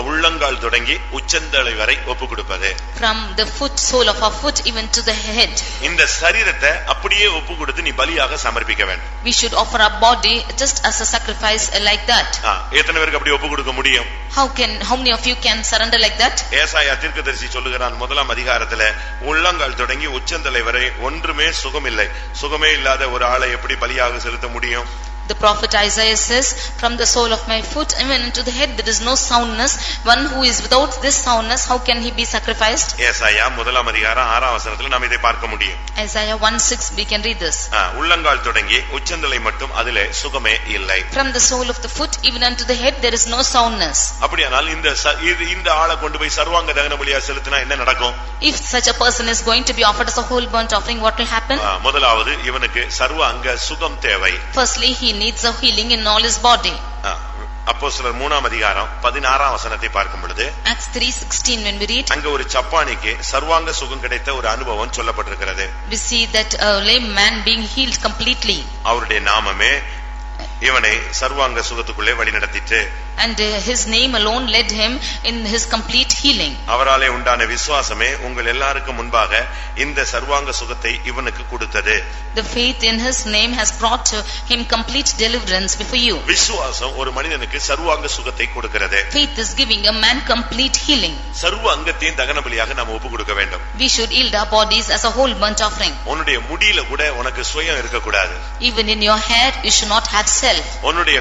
உள்ளங்கால் தொடங்கி உச்சந்தலை வரை ஒப்பு கொடுப்பது. From the sole of our foot even to the head. இந்த சரீரத்தை அப்படியே ஒப்பு கொடுத்து நீ பலியாக சமர்ப்பிக்க வேண்டும். We should offer our body just as a sacrifice like that. எத்தனை பேருக்கு அப்படி ஒப்பு கொடுக்க முடியும்? How many of you can surrender like that? ஏசாயா தீர்க்கதரிசி சொல்லுகிறான் 1ஆம் அதிகாரத்துல, உள்ளங்கால் தொடங்கி உச்சந்தலை வரை ஒன்றுமே சுகமில்லை. சுகமே இல்லாத ஒரு ஆளை எப்படி பலியாக செலுத்த முடியும்? The prophet Isaiah says, from the sole of my foot even into the head there is no soundness. One who is without this soundness, how can he be sacrificed? ஏசாயா 1ஆம் அதிகாரம் 6ஆம் வசனத்துல நாம் இதை பார்க்க முடியும். Isaiah 1:6 we can read this. உள்ளங்கால் தொடங்கி உச்சந்தலை மட்டும் அதிலே சுகமே இல்லை. From the sole of the foot even unto the head there is no soundness. அப்படியானால் இந்த ஆளை கொண்டு போய் சர்வாங்க தகன பலியா செலுத்தினா என்ன நடக்கும்? If such a person is going to be offered as a whole burnt offering, what will happen? முதலாவது இவனுக்கு சர்வ அங்க சுகம் தேவை. Firstly, he needs a healing in all his body. அப்போஸ்தலர் 3ஆம் அதிகாரம் 16ஆம் வசனத்தை பார்க்கும் பொழுது, Acts 3:16 when we read, அங்க ஒரு சப்பானிக்கு சர்வாங்க சுகம் கிடைத்த ஒரு அனுபவம் சொல்லப்பட்டிருக்கிறது. we see that a lame man being healed completely. அவருடைய நாமமே இவனை சர்வாங்க சுகத்துக்குள்ளே வழிநடத்திட்டு, and his name alone led him in his complete healing. அவராலே உண்டான விசுவாசமே உங்கள் எல்லாருக்கும் முன்பாக இந்த சர்வாங்க சுகத்தை இவனுக்கு கொடுத்தது. The faith in his name has brought to him complete deliverance before you. விசுவாசம் ஒரு மனிதனுக்கு சர்வாங்க சுகத்தை கொடுக்கிறது. Faith is giving a man complete healing. சர்வ அங்கத்தையும் தகன பலியாக நாம் ஒப்பு கொடுக்க வேண்டும். We should yield our bodies as a whole burnt offering. உன்னுடைய முடியில கூட உனக்கு சுயம் இருக்க கூடாது. Even in your hair you should not have self. உன்னுடைய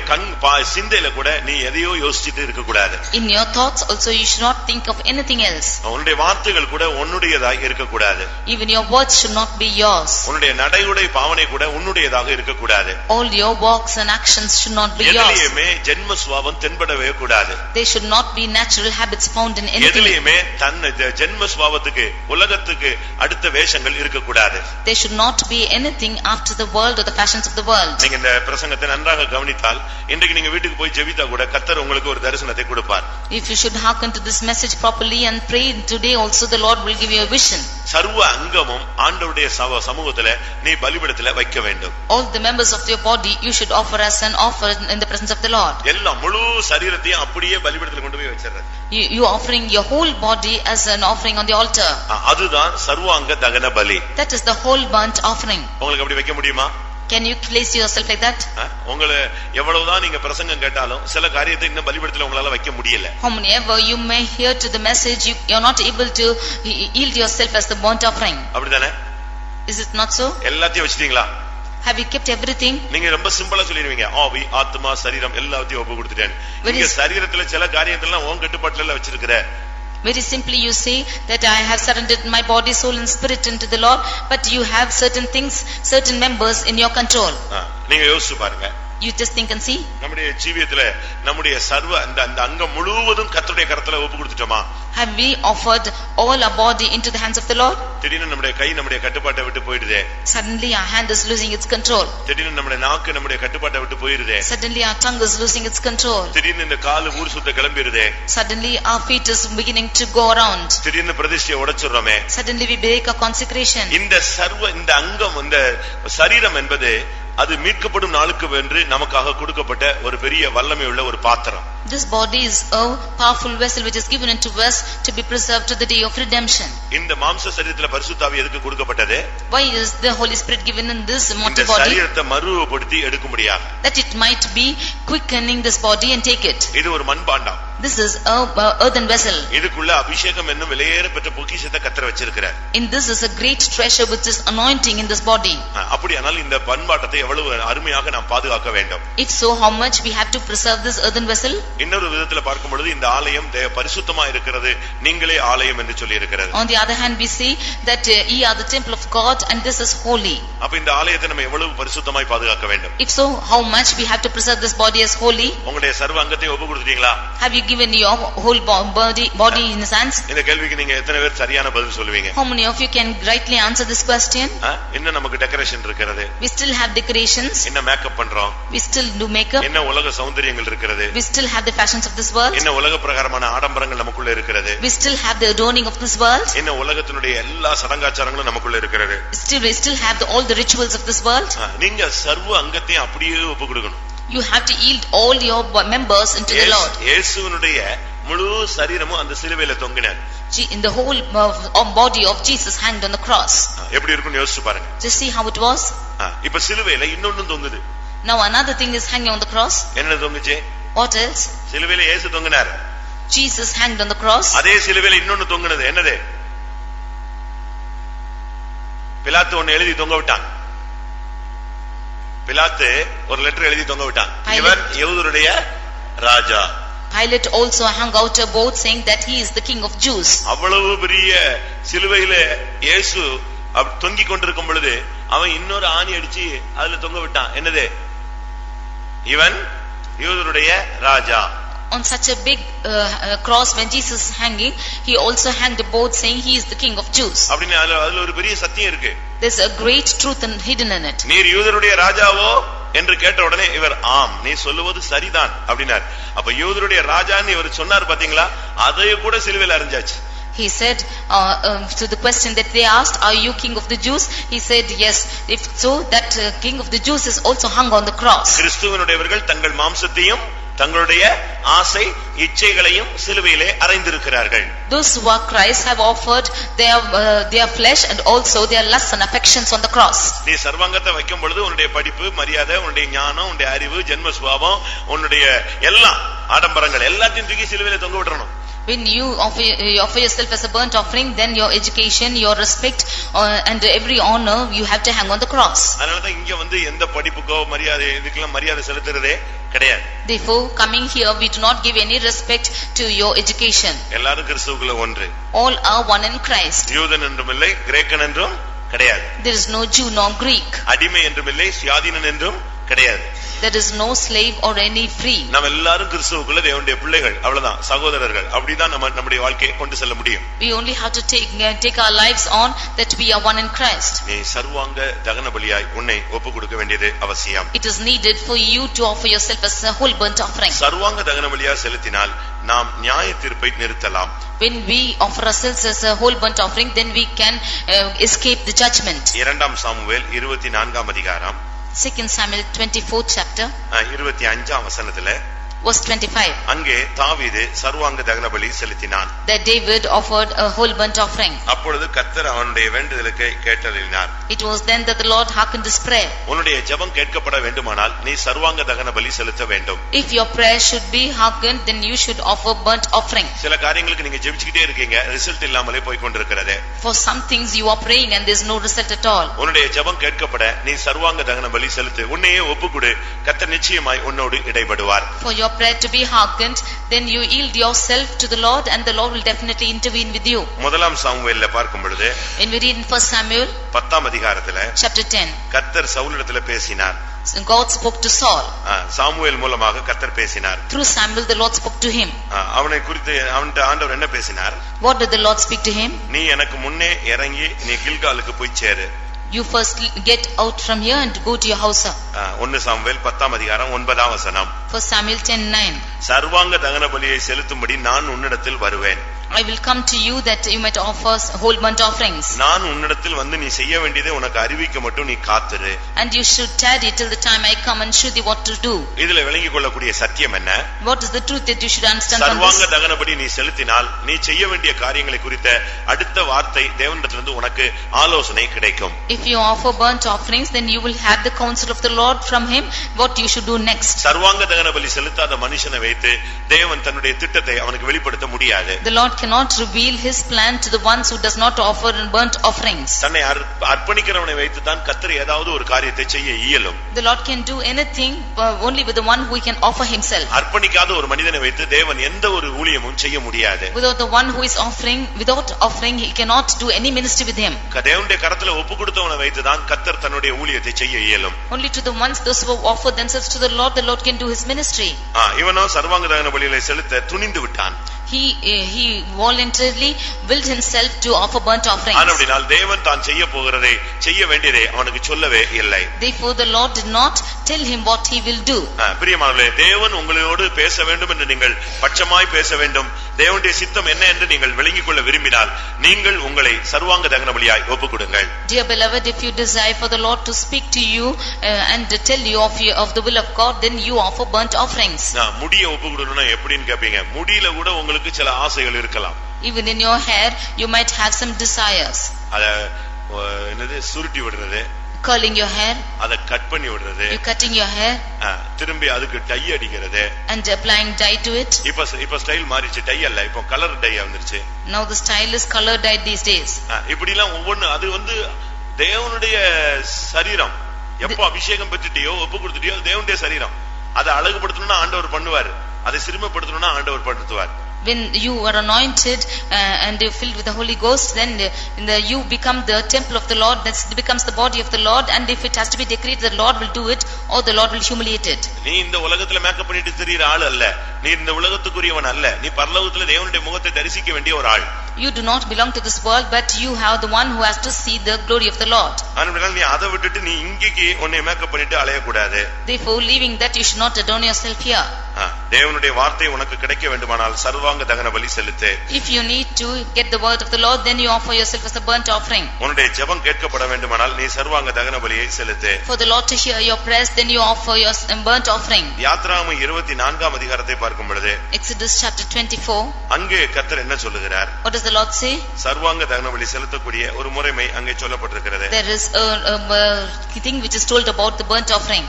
சிந்தையில கூட நீ எதையோ யோசிச்சிட்டு இருக்க கூடாது. In your thoughts also you should not think of anything else. உன்னுடைய வார்த்தைகள் கூட உன்னுடையதாக இருக்க கூடாது. Even your words should not be yours. உன்னுடைய நடையுடை பாவனை கூட உன்னுடையதாக இருக்க கூடாது. All your walks and actions should not be yours. எதிலேயுமே ஜென்ம சுபாவம் தென்படவே கூடாது. There should not be natural habits found in anything. எதிலேயுமே தன் ஜென்ம சுபாவத்துக்கு உலகத்துக்கு அடுத்த வேஷங்கள் இருக்க கூடாது. There should not be anything after the world or the fashions of the world. நீங்க இந்த பிரசங்கத்தை நன்றாக கவனித்தால் இன்றைக்கு நீங்க வீட்டுக்கு போய் ஜெபித்தா கூட கர்த்தர் உங்களுக்கு ஒரு தரிசனத்தை கொடுப்பார். If you should hearken to this message properly and pray today also, the Lord will give you a vision. சர்வ அங்கமும் ஆண்டவருடைய சமூகத்துல நீ பலிபீடத்துல வைக்க வேண்டும். All the members of your body you should offer as an offer in the presence of the Lord. எல்லா முழு சரீரத்தையும் அப்படியே பலிபீடத்துல கொண்டு போய் வச்சிரது. You offering your whole body as an offering on the altar. அதுதான் சர்வாங்க தகன பலி. That is the whole burnt offering. உங்களுக்கு அப்படி வைக்க முடியுமா? Can you place yourself like that? உங்களை எவ்வளவுதான் நீங்க பிரசங்கம் கேட்டாலும் சில காரியத்தை இன்னும் பலிபீடத்துல உங்களால வைக்க முடியல. How many ever you may hear to the message, you are not able to yield yourself as the burnt offering. அப்படிதானே? Is it not so? எல்லாத்தையும் வச்சிட்டீங்களா? Have you kept everything? நீங்க ரொம்ப சிம்பிளா சொல்லிடுவீங்க, ஆவி ஆத்மா சரீரம் எல்லாத்தையும் ஒப்பு கொடுத்துட்டேன். நீங்க சரீரத்துல சில காரியத்தெல்லாம் உன் கட்டுப்பாட்டுல வச்சிருக்கிற, Very simply you say that I have surrendered my body, soul and spirit into the Lord, but you have certain things, certain members in your control. நீங்க யோசிச்சு பாருங்க. You just think and see. நம்முடைய ஜீவியத்துல நம்முடைய சர்வ அந்த அங்கம் முழுவதும் கர்த்தருடைய கரத்துல ஒப்பு கொடுத்துட்டோமா? Have we offered all our body into the hands of the Lord? திடீர்னு நம்முடைய கை நம்முடைய கட்டுப்பாட்டை விட்டு போயிடுதே. Suddenly our hand is losing its control. திடீர்னு நம்முடைய நாக்கு நம்முடைய கட்டுப்பாட்டை விட்டு போயிடுதே. Suddenly our tongue is losing its control. திடீர்னு இந்த கால் ஊர் சுத்த கிளம்பிடுதே. Suddenly our feet is beginning to go around. திடீர்னு பிரதிஷ்டையை உடைச்சிடுறோமே. Suddenly we break our consecration. இந்த அங்கம் இந்த சரீரம் என்பது அது மீட்கப்படும் நாளுக்கு வென்று நமக்காக கொடுக்கப்பட்ட ஒரு பெரிய வல்லமை உள்ள ஒரு பாத்திரம். This body is a powerful vessel which is given unto us to be preserved to the day of redemption. இந்த மாம்ச சரீரத்துல பரிசுத்த ஆவி எதுக்கு கொடுக்கப்பட்டது? Why is the Holy Spirit given in this mortal இந்த body? சரீரத்தை மறுரூபப்படுத்தி எடுக்கும்படியாக. That it might be quickening this body and take it. இது ஒரு மண்பாண்டம். This is a earthen vessel. இதுக்குள்ள அபிஷேகம் என்னும் விலையேற பெற்ற பொக்கிஷத்தை கர்த்தர் வச்சிருக்கிறார். In this is a great treasure which is anointing in this body. அப்படியானால் இந்த பண்பாட்டத்தை எவ்வளவு அருமையாக நாம் பாதுகாக்க வேண்டும். If so, how much we have to preserve this earthen vessel? இன்னொரு விதத்துல பார்க்கும் பொழுது இந்த ஆலயம் பரிசுத்தமா இருக்கிறது, நீங்களே ஆலயம் என்று சொல்லி இருக்கிறது. On the other hand, we see that ye are the temple of God and this is holy. அப்ப இந்த ஆலயத்தை நம்ம எவ்வளவு பரிசுத்தமாய் பாதுகாக்க வேண்டும். If so, how much we have to preserve this body as holy? உங்களுடைய சர்வ அங்கத்தை ஒப்பு கொடுத்துட்டீங்களா? Have you given your whole body in his hands? இந்த கேள்விக்கு நீங்க எத்தனை பேர் சரியான பதில் சொல்லுவீங்க? How many of you can rightly answer this question? இன்னும் நமக்கு டெக்கரேஷன் இருக்கிறது. We still have decorations. என்ன மேக்கப் பண்றோம்? We still do makeup. என்ன உலக சௌந்தரியங்கள் இருக்கிறது. We still have the fashions of this world. என்ன உலக பிரகாரமான ஆடம்பரங்கள் நமக்குள்ள இருக்கிறது. We still have the adorning of this world. என்ன உலகத்தினுடைய எல்லா சடங்காச்சாரங்களும் நமக்குள்ள இருக்கிறது. We still have all the rituals of this world. நீங்க சர்வ அங்கத்தையும் அப்படியே ஒப்பு கொடுக்கணும். You have to yield all your members into the Lord. இயேசுவினுடைய முழு சரீரமும் அந்த சிலுவையில தொங்கினார். In the whole body of Jesus hanged on the cross. எப்படி இருக்குன்னு யோசிச்சு பாருங்க. Just see how it was. இப்ப சிலுவையில இன்னொன்னும் தொங்குது. Now another thing is hanging on the cross. என்ன தொங்குச்சு? What else? சிலுவையில இயேசு தொங்கினார். Jesus hanged on the cross. அதே சிலுவையில இன்னொன்னு தொங்குனது. என்னது? பிலாத்து ஒன்னு எழுதி தொங்க விட்டான். பிலாத்து ஒரு லெட்டர் எழுதி தொங்க விட்டான். இவர் யூதருடைய ராஜா. Pilate also hung out a board saying that he is the king of Jews. அவ்வளவு பெரிய சிலுவையில இயேசு தொங்கிக் கொண்டிருக்கும் பொழுது அவன் இன்னொரு ஆணி அடிச்சு அதுல தொங்க விட்டான். என்னது? இவன் யூதருடைய ராஜா. On such a big cross when Jesus is hanging, he also hanged a board saying he is the king of Jews. அப்படின்னு அதுல ஒரு பெரிய சத்தியம் இருக்கு. There's a great truth hidden in it. நீர் யூதருடைய ராஜாவோ என்று கேட்ட உடனே இவர் ஆம், நீ சொல்லுவது சரிதான் அப்படினார். அப்ப யூதருடைய ராஜான்னு இவர் சொன்னார் பாத்தீங்களா? அதையே கூட சிலுவையில அறைஞ்சாச்சு. He said to the question that they asked, are you king of the Jews? He said yes. If so, that king of the Jews is also hung on the cross. கிறிஸ்துவனுடையவர்கள் தங்கள் மாம்சத்தையும் தங்களுடைய ஆசை இச்சைகளையும் சிலுவையிலே அறைந்திருக்கிறார்கள். Those who are Christ have offered their flesh and also their lusts and affections on the cross. நீ சர்வாங்கத்தை வைக்கும் பொழுது உன்னுடைய படிப்பு, மரியாதை, உன்னுடைய ஞானம், உன்னுடைய அறிவு, ஜென்ம சுபாவம், உன்னுடைய எல்லா ஆடம்பரங்கள் எல்லாத்தையும் தூக்கி சிலுவையில தொங்க விட்டுறணும். When you offer yourself as a burnt offering, then your education, your respect and every honor you have to hang on the cross. அதனாலதான் இங்க வந்து எந்த படிப்புக்கோ மரியாதை இதுக்கெல்லாம் மரியாதை செலுத்துறதே கிடையாது. Therefore, coming here we do not give any respect to your education. எல்லாரும் கிறிஸ்துவுக்குள்ள ஒன்று. All are one in Christ. யூதன் என்றும் இல்லை, கிரேக்கன் என்றும் கிடையாது. There is no Jew nor Greek. அடிமை என்றும் இல்லை, சுயாதீனன் என்றும் கிடையாது. There is no slave or any free. நாம் எல்லாரும் கிறிஸ்துவுக்குள்ள தேவனுடைய பிள்ளைகள், அவ்வளவுதான், சகோதரர்கள். அப்படிதான் நம்முடைய வாழ்க்கையை கொண்டு செல்ல முடியும். We only have to take our lives on that we are one in Christ. நீ சர்வாங்க தகன பலியாய் உன்னை ஒப்பு கொடுக்க வேண்டியது அவசியம். It is needed for you to offer yourself as a whole burnt offering. சர்வாங்க தகன பலியா செலுத்தினால் நாம் நியாய தீர்ப்பை நிறுத்தலாம். When we offer ourselves as a whole burnt offering, then we can escape the judgment. 2 Samuel 24 அதிகாரம் 2 Samuel 24th chapter 25 வசனத்துல verse 25. அங்கே தாவீது சர்வாங்க தகனபலி செலுத்தினான். That David offered a whole burnt offering. அப்பொழுது கர்த்தர் அவனுடைய வேண்டுதலுக்கு கேட்டருளினார். It was then that the Lord hearkened his prayer. உன்னுடைய ஜெபம் கேட்கப்பட வேண்டுமானால் நீ சர்வாங்க தகனபலி செலுத்த வேண்டும். If your prayer should be hearkened, then you should offer burnt offering. சில காரியங்களுக்கு நீங்க ஜெபிச்சிட்டே இருக்கீங்க, ரிசல்ட் இல்லாமலே போய் கொண்டிருக்கிறது. For some things you are praying and there is no result at all. உன்னுடைய ஜெபம் கேட்கப்பட நீ சர்வாங்க தகனபலி செலுத்து. உன்னையே ஒப்புக்கொடு, கர்த்தர் நிச்சயமாய் உன்னோடு இடைபடுவார். For your your prayer to be hearkened, then you yield yourself to the Lord and the Lord will definitely intervene with you. முதலாம் சாமுவேல்ல பார்க்கும் பொழுது When we read in 1 Samuel 10ஆம் அதிகாரத்துல chapter 10, கர்த்தர் சவுலிடத்துல பேசினார். God spoke to Saul. Samuel மூலமாக கர்த்தர் பேசினார். Through Samuel the Lord spoke to him. அவனை குறித்து அவன்கிட்ட ஆண்டவர் என்ன பேசினார்? What did the Lord speak to him? நீ எனக்கு முன்னே இறங்கி நீ கில்காலுக்கு போய் சேரு. You first get out from here and go to your house. 1 Samuel 10ஆம் அதிகாரம் 9ஆம் வசனம். 1 Samuel 10:9. சர்வாங்க தகன பலியை செலுத்தும்படி நான் உன்னிடத்தில் வருவேன். I will come to you that you might offer whole burnt offerings. நான் உன்னிடத்தில் வந்து நீ செய்ய வேண்டியதை உனக்கு அறிவிக்க மட்டும் நீ காத்துரு. And you should tarry till the time I come and show thee what to do. இதுல விளங்கிக் கொள்ளக்கூடிய சத்தியம் என்ன? What is the truth that you should understand from this? சர்வாங்க தகனபடி நீ செலுத்தினால் நீ செய்ய வேண்டிய காரியங்களை குறித்த அடுத்த வார்த்தை தேவனிடத்திலிருந்து உனக்கு ஆலோசனை கிடைக்கும். If you offer burnt offerings, then you will have the counsel of the Lord from him what you should do next. சர்வாங்க தகன பலி செலுத்தாத மனுஷனை வைத்து தேவன் தன்னுடைய திட்டத்தை அவனுக்கு வெளிப்படுத்த முடியாது. The Lord cannot reveal his plan to the ones who does not offer burnt offerings. தன்னை அர்ப்பணிக்கிறவனை வைத்து தான் கர்த்தர் ஏதாவது ஒரு காரியத்தை செய்ய இயலும். The Lord can do anything only with the one who can offer himself. அர்ப்பணிக்காத ஒரு மனிதனை வைத்து தேவன் எந்த ஒரு ஊழியமும் செய்ய முடியாது. Without the one who is offering, without offering, he cannot do any ministry with him. தேவனுடைய கரத்துல ஒப்புக்கொடுத்தவனை வைத்து தான் கர்த்தர் தன்னுடைய ஊழியத்தை செய்ய இயலும். Only to the ones those who offer themselves to the Lord can do his ministry. இவனோ சர்வாங்க தகன பலியை செலுத்த துணிந்து விட்டான். He voluntarily willed himself to offer burnt offerings. ஆனபடியால் தேவன் தான் செய்ய போகிறதை செய்ய வேண்டியதை அவனுக்கு சொல்லவே இல்லை. Therefore the Lord did not tell him what he will do. பிரியமானவர்களே, தேவன் உங்களோடு பேச வேண்டும் என்று நீங்கள் பட்சமாய் பேச வேண்டும். தேவனுடைய சித்தம் என்ன என்று நீங்கள் விளங்கிக் கொள்ள விரும்பினால் நீங்கள் உங்களை சர்வாங்க தகன பலியாய் ஒப்புக்கொடுங்கள். Dear beloved, if you desire for the Lord to speak to you and tell you of the will of God, then you offer burnt offerings. முடிய ஒப்புக்கொடுக்கணும்னா எப்படின்னு கேப்பீங்க. முடியில கூட உங்களுக்கு சில ஆசைகள் இருக்கலாம். Even in your hair you might have some desires. அத என்னது சுருட்டி விடுறது, curling your hair, அத கட் பண்ணி விடுறது, you cutting your hair, திரும்பி அதுக்கு டை அடிக்கிறது, and applying dye to it. இப்ப ஸ்டைல் மாறிச்சு, டை அல்ல, இப்ப கலர் டை வந்துருச்சு. Now the style is color dyed these days. இப்படி எல்லாம் ஒவ்வொன்னு அது தேவனுடைய சரீரம். எப்போ அபிஷேகம் பெற்றுட்டியோ ஒப்பு கொடுத்துட்டியோ தேவனுடைய சரீரம். அதை அழகுபடுத்தணும்னா ஆண்டவர் பண்ணுவார், அதை சிறுமைப்படுத்தணும்னா ஆண்டவர் படுத்துவார். When you are anointed and filled with the Holy Ghost, then you become the temple of the Lord. That becomes the body of the Lord. And if it has to be decorated, the Lord will do it, or the Lord will humiliate it. நீ இந்த உலகத்துல makeup பண்ணிட்டு திரியிற ஆள் அல்ல. நீ இந்த உலகத்துக்குரியவன் அல்ல. நீ பரலோகத்துல தேவனுடைய முகத்தை தரிசிக்க வேண்டிய ஒரு ஆள். You do not belong to this world, but you have the one who has to see the glory of the Lord. ஆனபடியால் நீ அதை விட்டுட்டு நீ இங்கேக்கு உன்னை மேக்கப் பண்ணிட்டு அலைய கூடாது. Therefore, leaving that, you should not adorn yourself here. தேவனுடைய வார்த்தை உனக்கு கிடைக்க வேண்டுமானால் சர்வாங்க தகன பலி செலுத்து. If you need to get the word of the Lord, then you offer yourself as a burnt offering. உன்னுடைய ஜெபம் கேட்கப்பட வேண்டுமானால் நீ சர்வாங்க தகன பலியை செலுத்து. For the Lord to hear your prayers, then you offer your burnt offering. யாத்ராகமம் 24ஆம் அதிகாரத்தை பார்க்கும் பொழுது Exodus chapter 24. அங்கே கர்த்தர் என்ன சொல்லுகிறார்? What does the Lord say? சர்வாங்க தகன பலி செலுத்தக்கூடிய ஒரு முறைமை அங்கே சொல்லப்பட்டிருக்கிறது. There is a thing which is told about the burnt offering.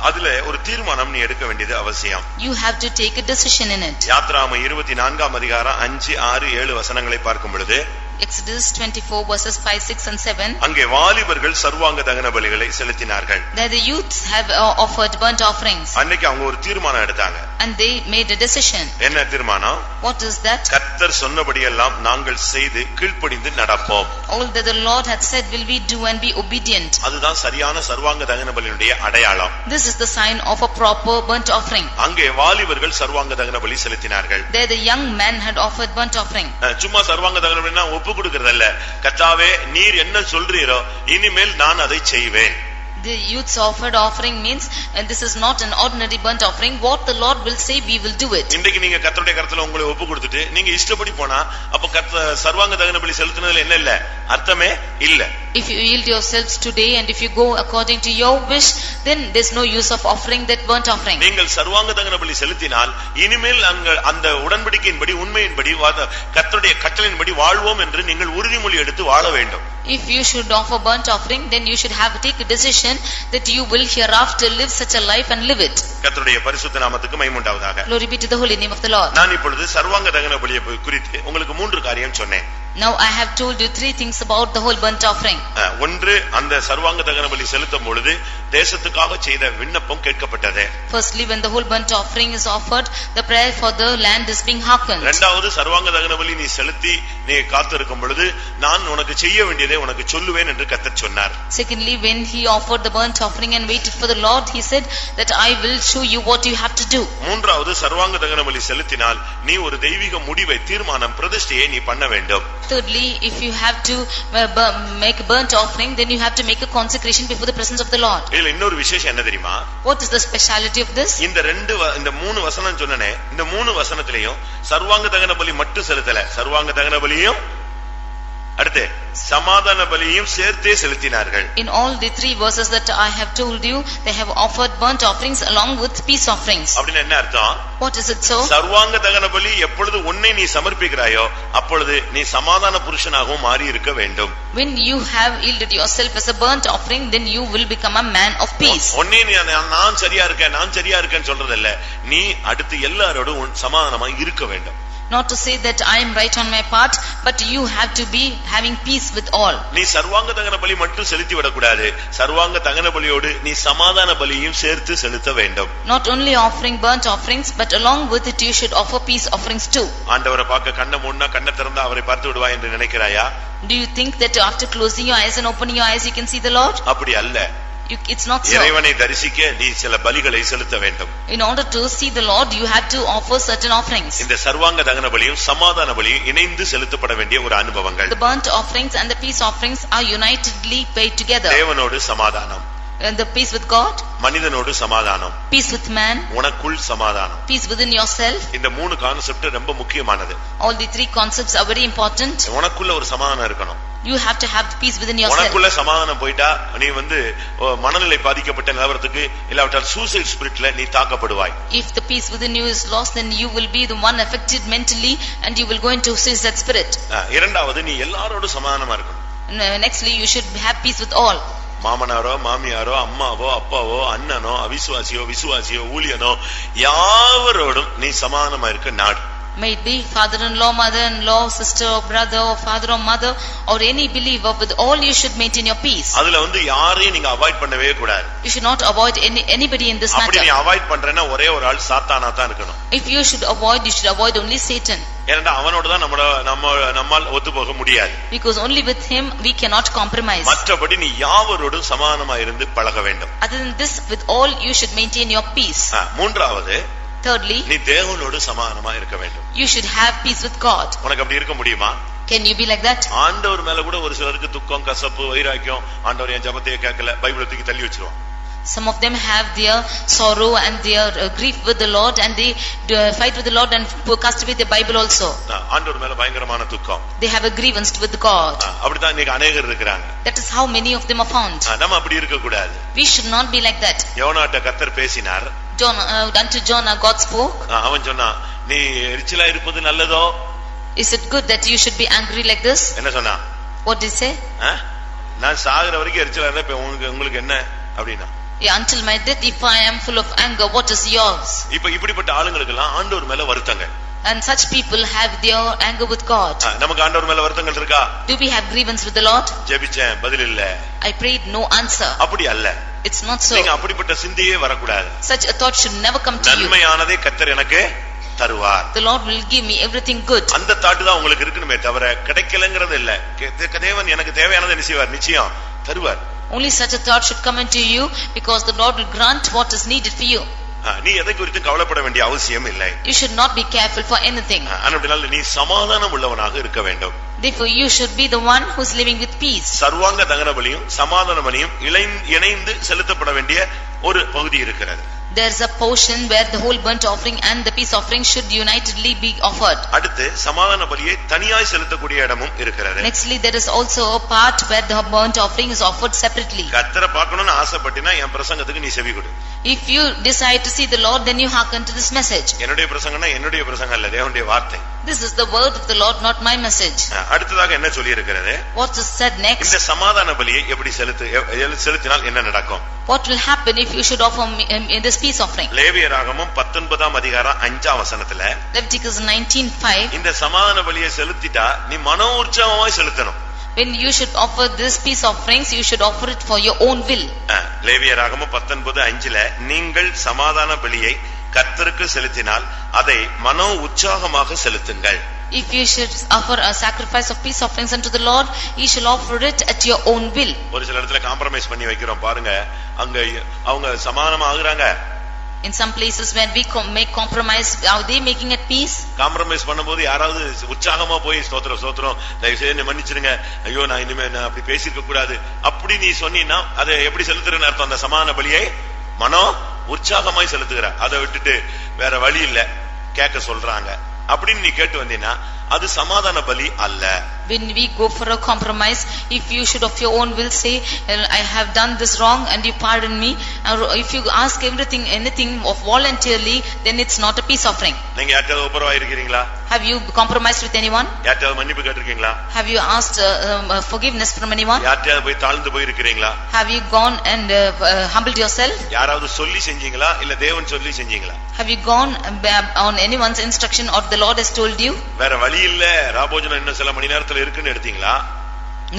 அதுல ஒரு தீர்மானம் நீ எடுக்க வேண்டியது அவசியம். You have to take a decision in it. யாத்ராகமம் 24ஆம் அதிகாரம் 5, 6, 7 வசனங்களை பார்க்கும் பொழுது Exodus 24 verses 5, 6 and 7. அங்கே வாலிபர்கள் சர்வாங்க தகன பலிகளை செலுத்தினார்கள். There the youths have offered burnt offerings. அன்னைக்கு அவங்க ஒரு தீர்மானம் எடுத்தாங்க. And they made a decision. என்ன தீர்மானம்? What is that? கர்த்தர் சொன்னபடியெல்லாம் நாங்கள் செய்து கீழ்ப்படிந்து நடப்போம். All that the Lord had said will we do and be obedient. அதுதான் சரியான சர்வாங்க தகன பலியினுடைய அடையாளம். This is the sign of a proper burnt offering. அங்கே வாலிபர்கள் சர்வாங்க தகன பலி செலுத்தினார்கள். There the young men had offered burnt offering. சும்மா சர்வாங்க தகன பலினா ஒப்பு கொடுக்கிறதல்ல. கர்த்தாவே நீர் என்ன சொல்றீரோ இனிமேல் நான் அதை செய்வேன். The youths offered offering means, and this is not an ordinary burnt offering. What the Lord will say, we will do it. இன்றைக்கு நீங்க கர்த்தருடைய கரத்துல உங்களை ஒப்பு கொடுத்துட்டு நீங்க இஷ்டப்படி போனா அப்ப சர்வாங்க தகன பலி செலுத்துனதுல என்ன இல்ல, அர்த்தமே இல்ல. If you yield yourselves today and if you go according to your wish, then there's no use of offering that burnt offering. நீங்கள் சர்வாங்க தகன பலி செலுத்தினால் இனிமேல் அந்த உடன்படிக்கையின்படி உண்மையின்படி கர்த்தருடைய கட்டளையின்படி வாழ்வோம் என்று நீங்கள் உறுதிமொழி எடுத்து வாழ வேண்டும். If you should offer burnt offering, then you should take a decision that you will hereafter live such a life and live it. கர்த்தருடைய பரிசுத்த நாமத்துக்கு மகிமை உண்டாவதாக. Glory be to the holy name of the Lord. நான் இப்பொழுது சர்வாங்க தகன பலியை குறித்து உங்களுக்கு 3 காரியம் சொன்னேன். Now I have told you three things about the whole burnt offering. ஒன்று, அந்த சர்வாங்க தகன பலி செலுத்தும் பொழுது தேசத்துக்காக செய்த விண்ணப்பம் கேட்கப்பட்டது. Firstly, when the whole burnt offering is offered, the prayer for the land is being hearkened. இரண்டாவது, சர்வாங்க தகன பலி நீ செலுத்தி நீ காத்திருக்கும் பொழுது நான் உனக்கு செய்ய வேண்டியதை உனக்கு சொல்லுவேன் என்று கர்த்தர் சொன்னார். Secondly, when he offered the burnt offering and waited for the Lord, he said that I will show you what you have to do. மூன்றாவது, சர்வாங்க தகன பலி செலுத்தினால் நீ ஒரு தெய்வீக முடிவை, தீர்மானம், பிரதிஷ்டையை நீ பண்ண வேண்டும். Thirdly, if you have to make a burnt offering, then you have to make a consecration before the presence of the Lord. இதுல இன்னொரு விசேஷம் என்ன தெரியுமா? What is the speciality of this? இந்த மூணு வசனம் சொன்னனே, இந்த மூணு வசனத்திலையும் சர்வாங்க தகன பலி மட்டும் செலுத்தல, சர்வாங்க தகன பலியும் அடுத்து சமாதான பலியும் சேர்த்தே செலுத்தினார்கள். In all the three verses that I have told you, they have offered burnt offerings along with peace offerings. அப்படின்னா என்ன அர்த்தம்? What is it so? சர்வாங்க தகன பலி எப்பொழுது உன்னை நீ சமர்ப்பிக்கிறாயோ அப்பொழுது நீ சமாதான புருஷனாகவும் மாறி இருக்க வேண்டும். When you have yielded yourself as a burnt offering, then you will become a man of peace. உன்னை நான் சரியா இருக்கேன்னு சொல்றதில்ல, நீ அடுத்து எல்லாரோடும் சமாதானமா இருக்க வேண்டும். Not to say that I am right on my part, but you have to be having peace with all. நீ சர்வாங்க தகன பலி மட்டும் செலுத்தி விடக்கூடாது, சர்வாங்க தகன பலியோடு நீ சமாதான பலியும் சேர்த்து செலுத்த வேண்டும். Not only offering burnt offerings, but along with it you should offer peace offerings too. ஆண்டவரை பார்க்க கண்ணை மூடினா கண்ணை திறந்தா அவரை பார்த்து விடுவாய் என்று நினைக்கிறாயா? Do you think that after closing your eyes and opening your eyes you can see the Lord? அப்படி அல்ல. It's not so. இறைவனை தரிசிக்க நீ சில பலிகளை செலுத்த வேண்டும். In order to see the Lord, you have to offer certain offerings. இந்த சர்வாங்க தகன பலியும் சமாதான பலியும் இணைந்து செலுத்தப்பட வேண்டிய ஒரு அனுபவங்கள். The burnt offerings and the peace offerings are unitedly paid together. தேவனோடு சமாதானம், And the peace with God, மனிதனோடு சமாதானம், peace with man, உனக்குள் சமாதானம். peace within yourself. இந்த மூணு கான்செப்ட் ரொம்ப முக்கியமானது. All the three concepts are very important. உனக்குள்ள ஒரு சமாதானம் இருக்கணும். You have to have the peace within yourself. உனக்குள்ள சமாதானம் போயிட்டா நீ மனநிலை பாதிக்கப்பட்ட நிலவரத்துக்கு இல்லாவிட்டால் சூசைட் ஸ்பிரிட்ல நீ தாக்கப்படுவாய். If the peace within you is lost, then you will be the one affected mentally and you will go into suicide spirit. இரண்டாவது, நீ எல்லாரோடும் சமாதானமா இருக்கணும். Nextly, you should have peace with all. மாமனாரோ மாமியாரோ அம்மாவோ அப்பாவோ அண்ணனோ அவிசுவாசியோ விசுவாசியோ ஊழியனோ யாவரோடும் நீ சமாதானமா இருக்க நாடு. May it be father-in-law, mother-in-law, sister or brother or father or mother or any believer, with all you should maintain your peace. அதுல யாரையும் நீங்க அவாய்ட் பண்ணவே கூடாது. You should not avoid anybody in this matter. அப்படி நீ avoid பண்றேன்னா ஒரே ஒரு ஆள் சாத்தானா தான் இருக்கணும். If you should avoid, you should avoid only Satan. ஏன்னா அவனோட தான் நம்மால் ஒத்து போக முடியாது. Because only with him we cannot compromise. மற்றபடி நீ யாவரோடும் சமாதானமா இருந்து பழக வேண்டும். Other than this, with all you should maintain your peace. மூன்றாவது, Thirdly, நீ தேவனோடு சமாதானமா இருக்க வேண்டும். you should have peace with God. உனக்கு அப்படி இருக்க முடியுமா? Can you be like that? ஆண்டவர் மேல கூட ஒரு சிலருக்கு துக்கம், கசப்பு, வைராக்கியம், ஆண்டவர் என் ஜெபத்தையே கேட்கல, பைபிளை தூக்கி தள்ளி வச்சிருவான். Some of them have their sorrow and their grief with the Lord, and they fight with the Lord and cast away their Bible also. ஆண்டவர் மேல பயங்கரமான துக்கம். They have a grievance with God. அப்படிதான் இன்னைக்கு அநேகர் இருக்காங்க. That is how many of them are found. நம்ம அப்படி இருக்க கூடாது. We should not be like that. யோனாட்ட கர்த்தர் பேசினார். Unto John God spoke. அவன் சொன்னான், நீ எரிச்சலா இருப்பது நல்லதோ? Is it good that you should be angry like this? என்ன சொன்னா? What did he say? நான் சாகுற வரைக்கும் எரிச்சலா இருந்தா உங்களுக்கு என்ன அப்படின்னா? Yeah, until my death, if I am full of anger, what is yours? இப்படிப்பட்ட ஆளுங்களுக்கு எல்லாம் ஆண்டவர் மேல வருத்தங்க. And such people have their anger with God. நமக்கு ஆண்டவர் மேல வருத்தங்கள் இருக்கா? Do we have grievance with the Lord? ஜெபிச்சேன், பதில் இல்ல. I prayed, no answer. அப்படி அல்ல. It's not so. நீங்க அப்படிப்பட்ட சிந்தையே வரக்கூடாது. Such a thought should never come to you. நன்மையானதை கர்த்தர் எனக்கு தருவார். The Lord will give me everything good. அந்த தாட் தான் உங்களுக்கு இருக்கணுமே தவிர கிடைக்கலங்கிறது இல்ல. தேவன் எனக்கு தேவையானதை என்ன செய்வார்? நிச்சயம் தருவார். Only such a thought should come into you, because the Lord will grant what is needed for you. நீ எதை குறித்து கவலைப்பட வேண்டிய அவசியம் இல்லை. You should not be careful for anything. அப்படினால நீ சமாதானம் உள்ளவனாக இருக்க வேண்டும். Therefore you should be the one who is living with peace. சர்வாங்க தகன பலியும் சமாதான பலியும் இணைந்து செலுத்தப்பட வேண்டிய ஒரு பகுதி இருக்கிறது. There is a portion where the whole burnt offering and the peace offering should unitedly be offered. அடுத்து சமாதான பலியை தனியாய் செலுத்தக்கூடிய இடமும் இருக்கிறது. Nextly, there is also a part where the burnt offering is offered separately. கர்த்தரை பார்க்கணும்னு ஆசைப்பட்டினா என் பிரசங்கத்துக்கு நீ செவி கொடு. If you decide to see the Lord, then you hearken to this message. என்னுடைய பிரசங்கம்னா என்னுடைய பிரசங்கம் அல்ல, தேவனுடைய வார்த்தை. This is the word of the Lord, not my message. அடுத்ததாக என்ன சொல்லி இருக்கிறது? What is said next? இந்த சமாதான பலியை எப்படி செலுத்தினால் என்ன நடக்கும்? What will happen if you should offer in this peace offering? லேவியராகமம் 19ஆம் அதிகாரம் 5ஆம் வசனத்துல Leviticus 19:5. இந்த சமாதான பலியை செலுத்திட்டா நீ மன உற்சாகமாய் செலுத்தணும். When you should offer this peace offerings, you should offer it for your own will. லேவியராகமம் 19:5 நீங்கள் சமாதான பலியை கர்த்தருக்கு செலுத்தினால் அதை மன உற்சாகமாக செலுத்துங்கள். If you should offer a sacrifice of peace offerings unto the Lord, you shall offer it at your own will. ஒரு சில இடத்துல காம்ப்ரமைஸ் பண்ணி வைக்கிறோம் பாருங்க, அங்க அவங்க சமாதானமா ஆகுறாங்க. In some places when we make compromise, are they making at peace? Compromise பண்ணும்போது யாராவது உற்சாகமா போய் ஸ்தோத்திரம் ஸ்தோத்திரம் தயவு செய்து மன்னிச்சிருங்க, ஐயோ நான் இனிமே நான் அப்படி பேசிருக்க கூடாது அப்படி நீ சொன்னீன்னா அதை எப்படி செலுத்துறேன்னு அர்த்தம்? அந்த சமாதான பலியை மனம் உற்சாகமாய் செலுத்துகிற, அதை விட்டுட்டு வேற வழி இல்ல கேட்க சொல்றாங்க அப்படின்னு நீ கேட்டு வந்தீங்கன்னா அது சமாதான பலி அல்ல. When we go for a compromise, if you should of your own will say, I have done this wrong and you pardon me, or if you ask anything of voluntarily, then it's not a peace offering. நீங்க யார்கிட்ட ஒப்புரவா இருக்கீங்களா? Have you compromised with anyone? யார்கிட்ட மன்னிப்பு கேட்டிருக்கீங்களா? Have you asked forgiveness from anyone? யார்கிட்ட போய் தாழ்ந்து போய் இருக்கீங்களா? Have you gone and humbled yourself? யாராவது சொல்லி செஞ்சீங்களா இல்ல தேவன் சொல்லி செஞ்சீங்களா? Have you gone on anyone's instruction or the Lord has told you? வேற வழி இல்ல, ராபோஜனம் இன்னும் சில மணி நேரத்துல இருக்குன்னு எடுத்தீங்களா?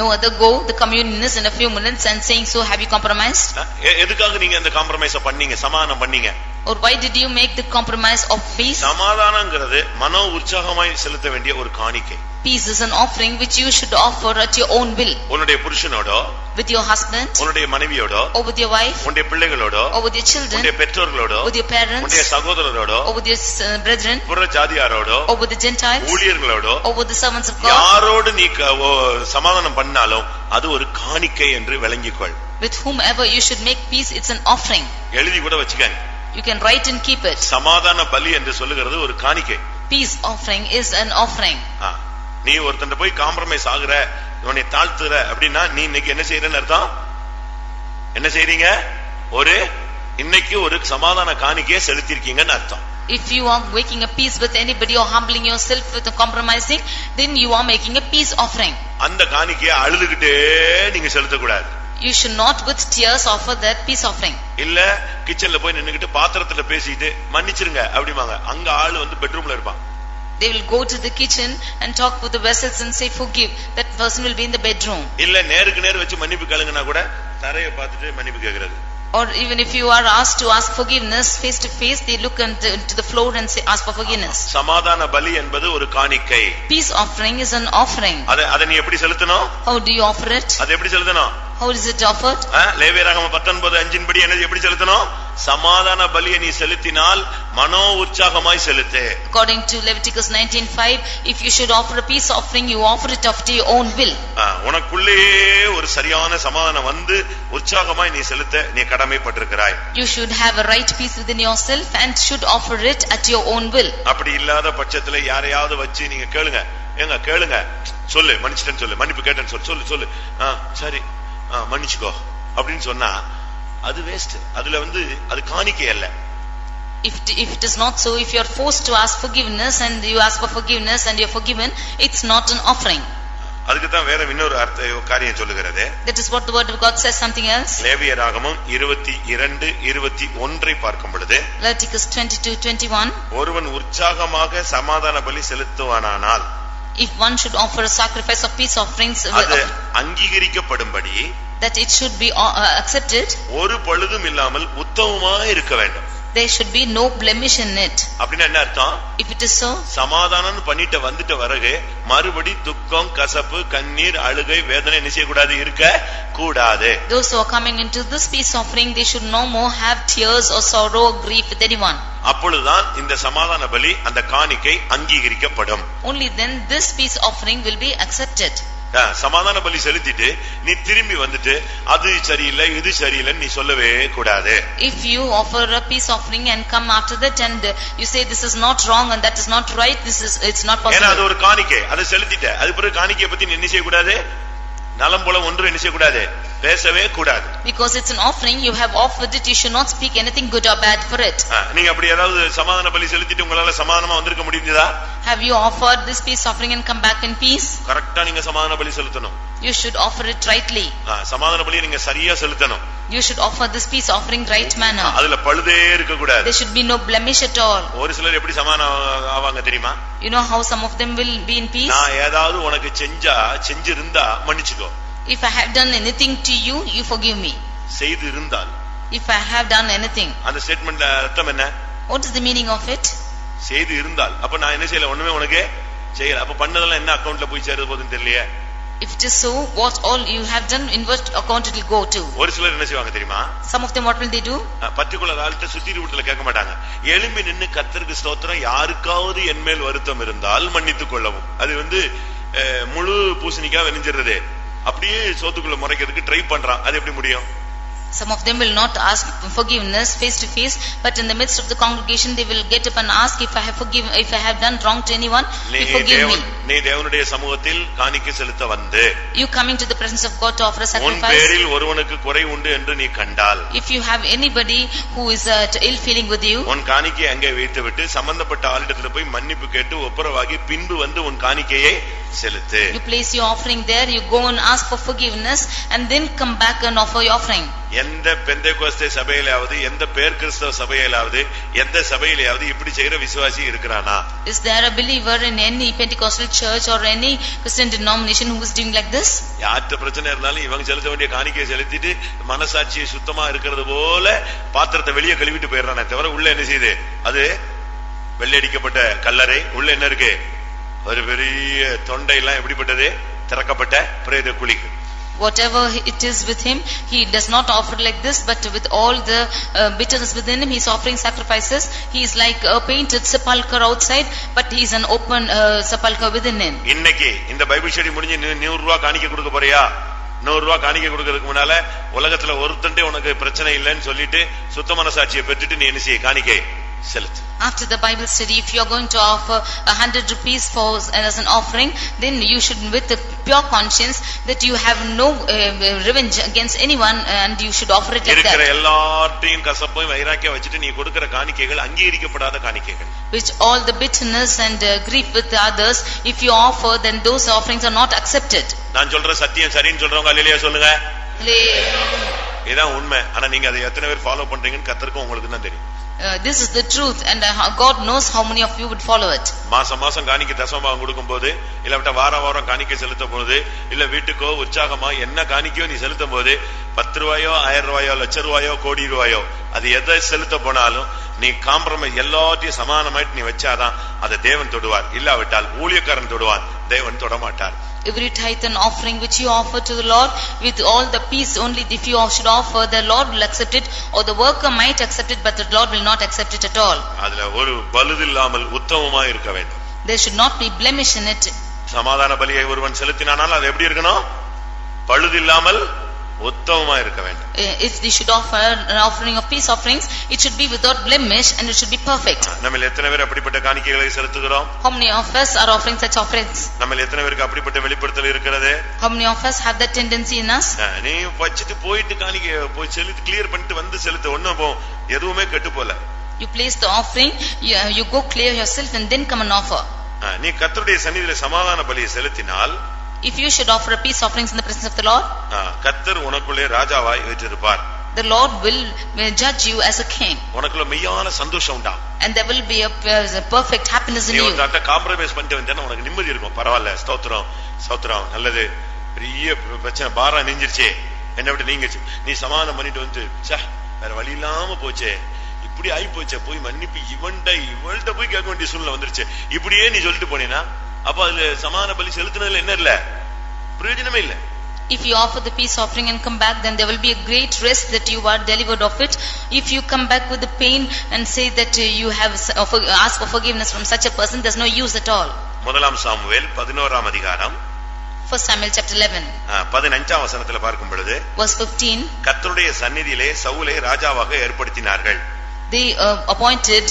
No other go, the communion is in a few minutes and saying so, have you compromised? எதுக்காக நீங்க அந்த காம்ப்ரமைஸ் பண்ணீங்க, சமாதானம் பண்ணீங்க? Or why did you make the compromise of peace? சமாதானம்ங்கிறது மன உற்சாகமாய் செலுத்த வேண்டிய ஒரு காணிக்கை. Peace is an offering which you should offer at your own will. உன்னுடைய புருஷனோட, with your husband, உன்னுடைய மனைவியோட, or with your wife, உன்னுடைய பிள்ளைகளோட, or with your children, உன்னுடைய பெற்றோர்களோட, with your parents, உன்னுடைய சகோதரரோட, or with your brethren, புற ஜாதியாரோட, or with the Gentiles, ஊழியர்களோட, or with the servants of God. யாரோடு நீ சமாதானம் பண்ணாலும் அது ஒரு காணிக்கை என்று விளங்கிக்கொள். With whomever you should make peace, it's an offering. எழுதி கூட வச்சுக்கங்க. You can write and keep it. சமாதான பலி என்று சொல்லுகிறது ஒரு காணிக்கை. Peace offering is an offering. நீ ஒருத்தன் போய் காம்ப்ரமைஸ் ஆகுற, உன்னை தாழ்த்துற அப்படின்னா நீ இன்னைக்கு என்ன செய்யறன்னு அர்த்தம்? என்ன செய்றீங்க? இன்னைக்கு ஒரு சமாதான காணிக்கையை செலுத்திருக்கீங்கன்னு அர்த்தம். If you are making a peace with anybody or humbling yourself with a compromising, then you are making a peace offering. அந்த காணிக்கையை அழுதுகிட்டே நீங்க செலுத்தக்கூடாது. You should not with tears offer that peace offering. இல்ல கிச்சன்ல போய் நின்னுகிட்டு பாத்திரத்துல பேசிட்டு மன்னிச்சிருங்க அப்படிமாங்க, அங்க ஆளு வந்து பெட்ரூம்ல இருப்பான். They will go to the kitchen and talk with the vessels and say forgive. That person will be in the bedroom. இல்ல நேருக்கு நேர் வச்சு மன்னிப்பு கேளுங்கன்னா கூட தரையை பார்த்துட்டு மன்னிப்பு கேக்குறது. Or even if you are asked to ask forgiveness face to face, they look into the floor and say ask for forgiveness. சமாதான பலி என்பது ஒரு காணிக்கை. Peace offering is an offering. அத நீ எப்படி செலுத்தணும்? How do you offer it? அது எப்படி செலுத்தணும்? How is it offered? லேவியராகமம் 19:5 படி என்ன எப்படி செலுத்தணும்? சமாதான பலியை நீ செலுத்தினால் மனோ உற்சாகமாய் செலுத்து. According to Leviticus 19:5, if you should offer a peace offering, you offer it after your own will. உனக்குள்ளே ஒரு சரியான சமாதானம் வந்து உற்சாகமாய் நீ செலுத்த நீ கடமைப்பட்டிருக்கிறாய். You should have a right peace within yourself and should offer it at your own will. அப்படி இல்லாத பட்சத்துல யாரையாவது வச்சு நீங்க கேளுங்க, ஏங்க கேளுங்க, சொல்லு மன்னிச்சிட்டேன்னு சொல்லு, மன்னிப்பு கேட்டேன்னு சொல்லு, சொல்லு சரி மன்னிச்சுக்கோ அப்படின்னு சொன்னா அது வேஸ்ட். அதுல வந்து அது காணிக்கை அல்ல. If it is not so, if you are forced to ask forgiveness and you ask for forgiveness and you are forgiven, it's not an offering. அதுக்கு தான் வேற இன்னொரு காரியம் சொல்லுகிறது. That is what the word of God says, something else. லேவியராகமம் 22:21 பார்க்கும் பொழுது Leviticus 22:21, ஒருவன் உற்சாகமாக சமாதான பலி செலுத்துவானானால், if one should offer a sacrifice of peace offerings, அது அங்கீகரிக்கப்படும்படி, that it should be accepted, ஒரு பழுதும் இல்லாமல் உத்தமமாய் இருக்க வேண்டும். there should be no blemish in it. அப்படின்னா என்ன அர்த்தம்? If it is so, சமாதானம் பண்ணிட்டு வந்துட்ட பிறகு மறுபடி துக்கம், கசப்பு, கண்ணீர், அழுகை, வேதனை என்ன செய்யக்கூடாது, இருக்க கூடாது. those who are coming into this peace offering, they should no more have tears or sorrow or grief with anyone. அப்பொழுதுதான் இந்த சமாதான பலி அந்த காணிக்கை அங்கீகரிக்கப்படும். Only then this peace offering will be accepted. சமாதான பலி செலுத்திட்டு நீ திரும்பி வந்துட்டு அது சரியில்லை இது சரியில்லை நீ சொல்லவே கூடாது. If you offer a peace offering and come after that and you say this is not wrong and that is not right, it's not possible. ஏன்னா அது ஒரு காணிக்கை, அதை செலுத்திட்ட அது பிறகு காணிக்கையை பத்தி நீ என்ன செய்ய கூடாது, நலம் போல ஒன்று என்ன செய்யக்கூடாது, பேசவே கூடாது. Because it's an offering, you have offered it, you should not speak anything good or bad for it. நீங்க அப்படி ஏதாவது சமாதான பலி செலுத்திட்டு உங்களால சமாதானமா வந்திருக்க முடியுதா? Have you offered this peace offering and come back in peace? கரெக்ட்டா நீங்க சமாதான பலி செலுத்தணும். You should offer it rightly. சமாதான பலியை நீங்க சரியா செலுத்தணும். You should offer this peace offering right manner. அதுல பழுதே இருக்க கூடாது. There should be no blemish at all. ஒரு சிலர் எப்படி சமாதானம் ஆவாங்க தெரியுமா? You know how some of them will be in peace? நான் ஏதாவது உனக்கு செஞ்சிருந்தா மன்னிச்சுக்கோ. If I have done anything to you, you forgive me. செய்து இருந்தால். If I have done anything. அந்த ஸ்டேட்மென்ட்ல அர்த்தம் என்ன? What is the meaning of it? செய்து இருந்தால். அப்ப நான் என்ன செய்யல, ஒண்ணுமே உனக்கு செய்யல. அப்ப பண்ணதெல்லாம் என்ன அக்கவுண்ட்ல போய் சேருது போதுன்னு தெரியலையே. If it is so, what all you have done, in what account it will go to? ஒரு சிலர் என்ன செய்வாங்க தெரியுமா? Some of them what will they do? Particular ஆள்கிட்ட சுத்தி வீட்டுல கேட்க மாட்டாங்க. எழும்பி நின்னு கர்த்தருக்கு ஸ்தோத்திரம், யாருக்காவது என்மேல் வருத்தம் இருந்தால் மன்னித்துக் கொள்ளவும். அது முழு பூசணிக்கா வெனிஞ்சிருது. அப்படியே சோத்துக்குள்ள முறைக்கிறதுக்கு ட்ரை பண்றான். அது எப்படி முடியும்? Some of them will not ask forgiveness face to face, but in the midst of the congregation they will get up and ask, if I have done wrong to anyone, you forgive me. நீ தேவனுடைய சமூகத்தில் காணிக்கை செலுத்த வந்து, you coming to the presence of God to offer a sacrifice, உன் பேரில் ஒருவனுக்கு குறை உண்டு என்று நீ கண்டால், if you have anybody who is ill feeling with you, உன் காணிக்கை அங்கே வைத்துவிட்டு சம்பந்தப்பட்ட ஆளிடத்தில் போய் மன்னிப்பு கேட்டு ஒப்புரவாகி பின்பு வந்து உன் காணிக்கையை செலுத்து. you place your offering there, you go and ask for forgiveness and then come back and offer your offering. எந்த பெந்தேகோஸ்தே சபையிலாவது, எந்த பேர் கிறிஸ்தவ சபையிலாவது, எந்த சபையிலாவது இப்படி செய்யற விசுவாசி இருக்கிறானா? Is there a believer in any Pentecostal church or any Christian denomination who is doing like this? யார்ட்ட பிரச்சனை இருந்தாலும் இவங்க செலுத்த வேண்டிய காணிக்கையை செலுத்திட்டு மனசாட்சியை சுத்தமா இருக்கிறது போல பாத்திரத்தை வெளியே கழுவிட்டு போயிடுறானே தவிர உள்ள என்ன செய்யுது? அது வெள்ளையடிக்கப்பட்ட கல்லறை. உள்ள என்ன இருக்கு? ஒரு பெரிய தொண்டை எல்லாம் எப்படிப்பட்டது? திறக்கப்பட்ட பிரேத குழி. Whatever it is with him, he does not offer like this, but with all the bitterness within him, he is offering sacrifices. He is like a painted sepulcher outside, but he is an open sepulcher within him. இன்னைக்கு இந்த Bible study முடிஞ்சு 100 ரூபாய் காணிக்கை கொடுக்க போறியா? 100 ரூபாய் காணிக்கை கொடுக்கிறதுக்கு முன்னால உலகத்துல ஒருத்தண்டே உனக்கு பிரச்சனை இல்லைன்னு சொல்லிட்டு சுத்த மனசாட்சியை பெற்றுட்டு நீ என்ன செய்ய? காணிக்கை செலுத்து. After the Bible study, if you are going to offer 100 rupees as an offering, then you should with a pure conscience that you have no revenge against anyone, and you should offer it like that. இருக்கிற எல்லாத்தையும் கசப்பையும் வைராக்கியம் வச்சிட்டு நீ கொடுக்கிற காணிக்கைகள் அங்கீகரிக்கப்படாத காணிக்கைகள். Which all the bitterness and grief with the others, if you offer, then those offerings are not accepted. நான் சொல்ற சத்தியம் சரின்னு சொல்றவங்க அல்லேலூயா சொல்லுங்க. இதான் உண்மை. ஆனா நீங்க அதை எத்தனை பேர் ஃபாலோ பண்றீங்கன்னு கர்த்தருக்கும் உங்களுக்கு தான் தெரியும். This is the truth, and God knows how many of you would follow it. மாசம் காணிக்கை தசமபாகம் கொடுக்கும் போது, இல்ல வாரம் காணிக்கை செலுத்தும் போது, இல்ல வீட்டுக்கோ உற்சாகமா என்ன காணிக்கையோ நீ செலுத்தும் போது, 10 ரூபாயோ 1000 ரூபாயோ லட்சம் ரூபாயோ கோடி ரூபாயோ அது எதை செலுத்த போனாலும் நீ காம்ப்ரமைஸ் எல்லாத்தையும் சமானமாயிட்டு நீ வச்சாதான் அதை தேவன் தொடுவார். இல்லாவிட்டால் ஊழியக்காரன் தொடுவான், தேவன் தொடமாட்டார். Every tithe and offering which you offer to the Lord with all the peace, only if you should offer, the Lord will accept it, or the worker might accept it, but the Lord will not accept it at all. அதுல ஒரு பழுதில்லாமல் உத்தமமா இருக்க வேண்டும். There should not be blemish in it. சமாதான பலியை ஒருவன் செலுத்தினானால் அது எப்படி இருக்கணும்? பழுதில்லாமல் உத்தமமா இருக்க வேண்டும். If they should offer an offering of peace offerings, it should be without blemish and it should be perfect. நம்மில் எத்தனை பேர் அப்படிப்பட்ட காணிக்கைகளை செலுத்துகிறோம்? How many of us are offering such offerings? நம்மில் எத்தனை பேருக்கு அப்படிப்பட்ட வெளிப்படுத்தல் இருக்கிறது? How many of us have that tendency in us? நீ வச்சிட்டு போயிட்டு காணிக்கை போய் செலுத்தி கிளியர் பண்ணிட்டு வந்து செலுத்த ஒண்ணும் எதுவுமே கெட்டு போல. You place the offering, you go clear yourself and then come and offer. நீ கர்த்தருடைய சந்நிதியிலே சமாதான பலியை செலுத்தினால், if you should offer a peace offerings in the presence of the Lord, கர்த்தர் உனக்குள்ளே ராஜாவாய் வீற்றிருப்பார். the Lord will judge you as a king. உனக்குள்ள மெய்யான சந்தோஷம் உண்டா? And there will be a perfect happiness in you. நீ ஒருத்தட்ட காம்ப்ரமைஸ் பண்ணிட்டு வந்தேன்னா உனக்கு நிம்மதி இருக்கும். பரவாயில்ல, ஸ்தோத்திரம் நல்லது. பெரிய பிரச்சனை பாரா நெஞ்சிருச்சே, என்ன விட்டு நீங்கச்சு. நீ சமாதானம் பண்ணிட்டு வந்து வேற வழி இல்லாம போச்சே, இப்படி ஆகி போச்சே, போய் மன்னிப்பு இவள்கிட்ட போய் கேட்க வேண்டிய சூழ்நிலை வந்துருச்சு, இப்படியே நீ சொல்லிட்டு போனீங்கன்னா அப்ப அதுல சமாதான பலி செலுத்தினதுல என்ன இல்ல? பிரயோஜனமே இல்ல. If you offer the peace offering and come back, then there will be a great rest that you are delivered of it. If you come back with the pain and say that you have asked for forgiveness from such a person, there's no use at all. முதலாம் Samuel 11ஆம் அதிகாரம் 1 Samuel chapter 11 15ஆம் வசனத்துல பார்க்கும் பொழுது, verse 15, கர்த்தருடைய சந்நிதியிலே சவுலை ராஜாவாக ஏற்படுத்தினார்கள். they appointed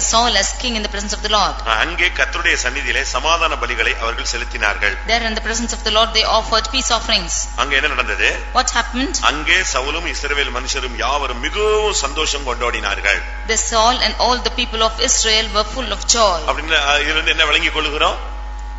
Saul as king in the presence of the Lord. அங்கே கர்த்தருடைய சந்நிதியிலே சமாதான பலிகளை அவர்கள் செலுத்தினார்கள். There in the presence of the Lord they offered peace offerings. அங்க என்ன நடந்தது? What happened? அங்கே சவுலும் இஸ்ரவேல் மனுஷரும் யாவரும் மிகவும் சந்தோஷம் கொண்டாடினார்கள். The Saul and all the people of Israel were full of joy. அப்படினா இதிலிருந்து என்ன விளங்கிக் கொள்கிறோம்?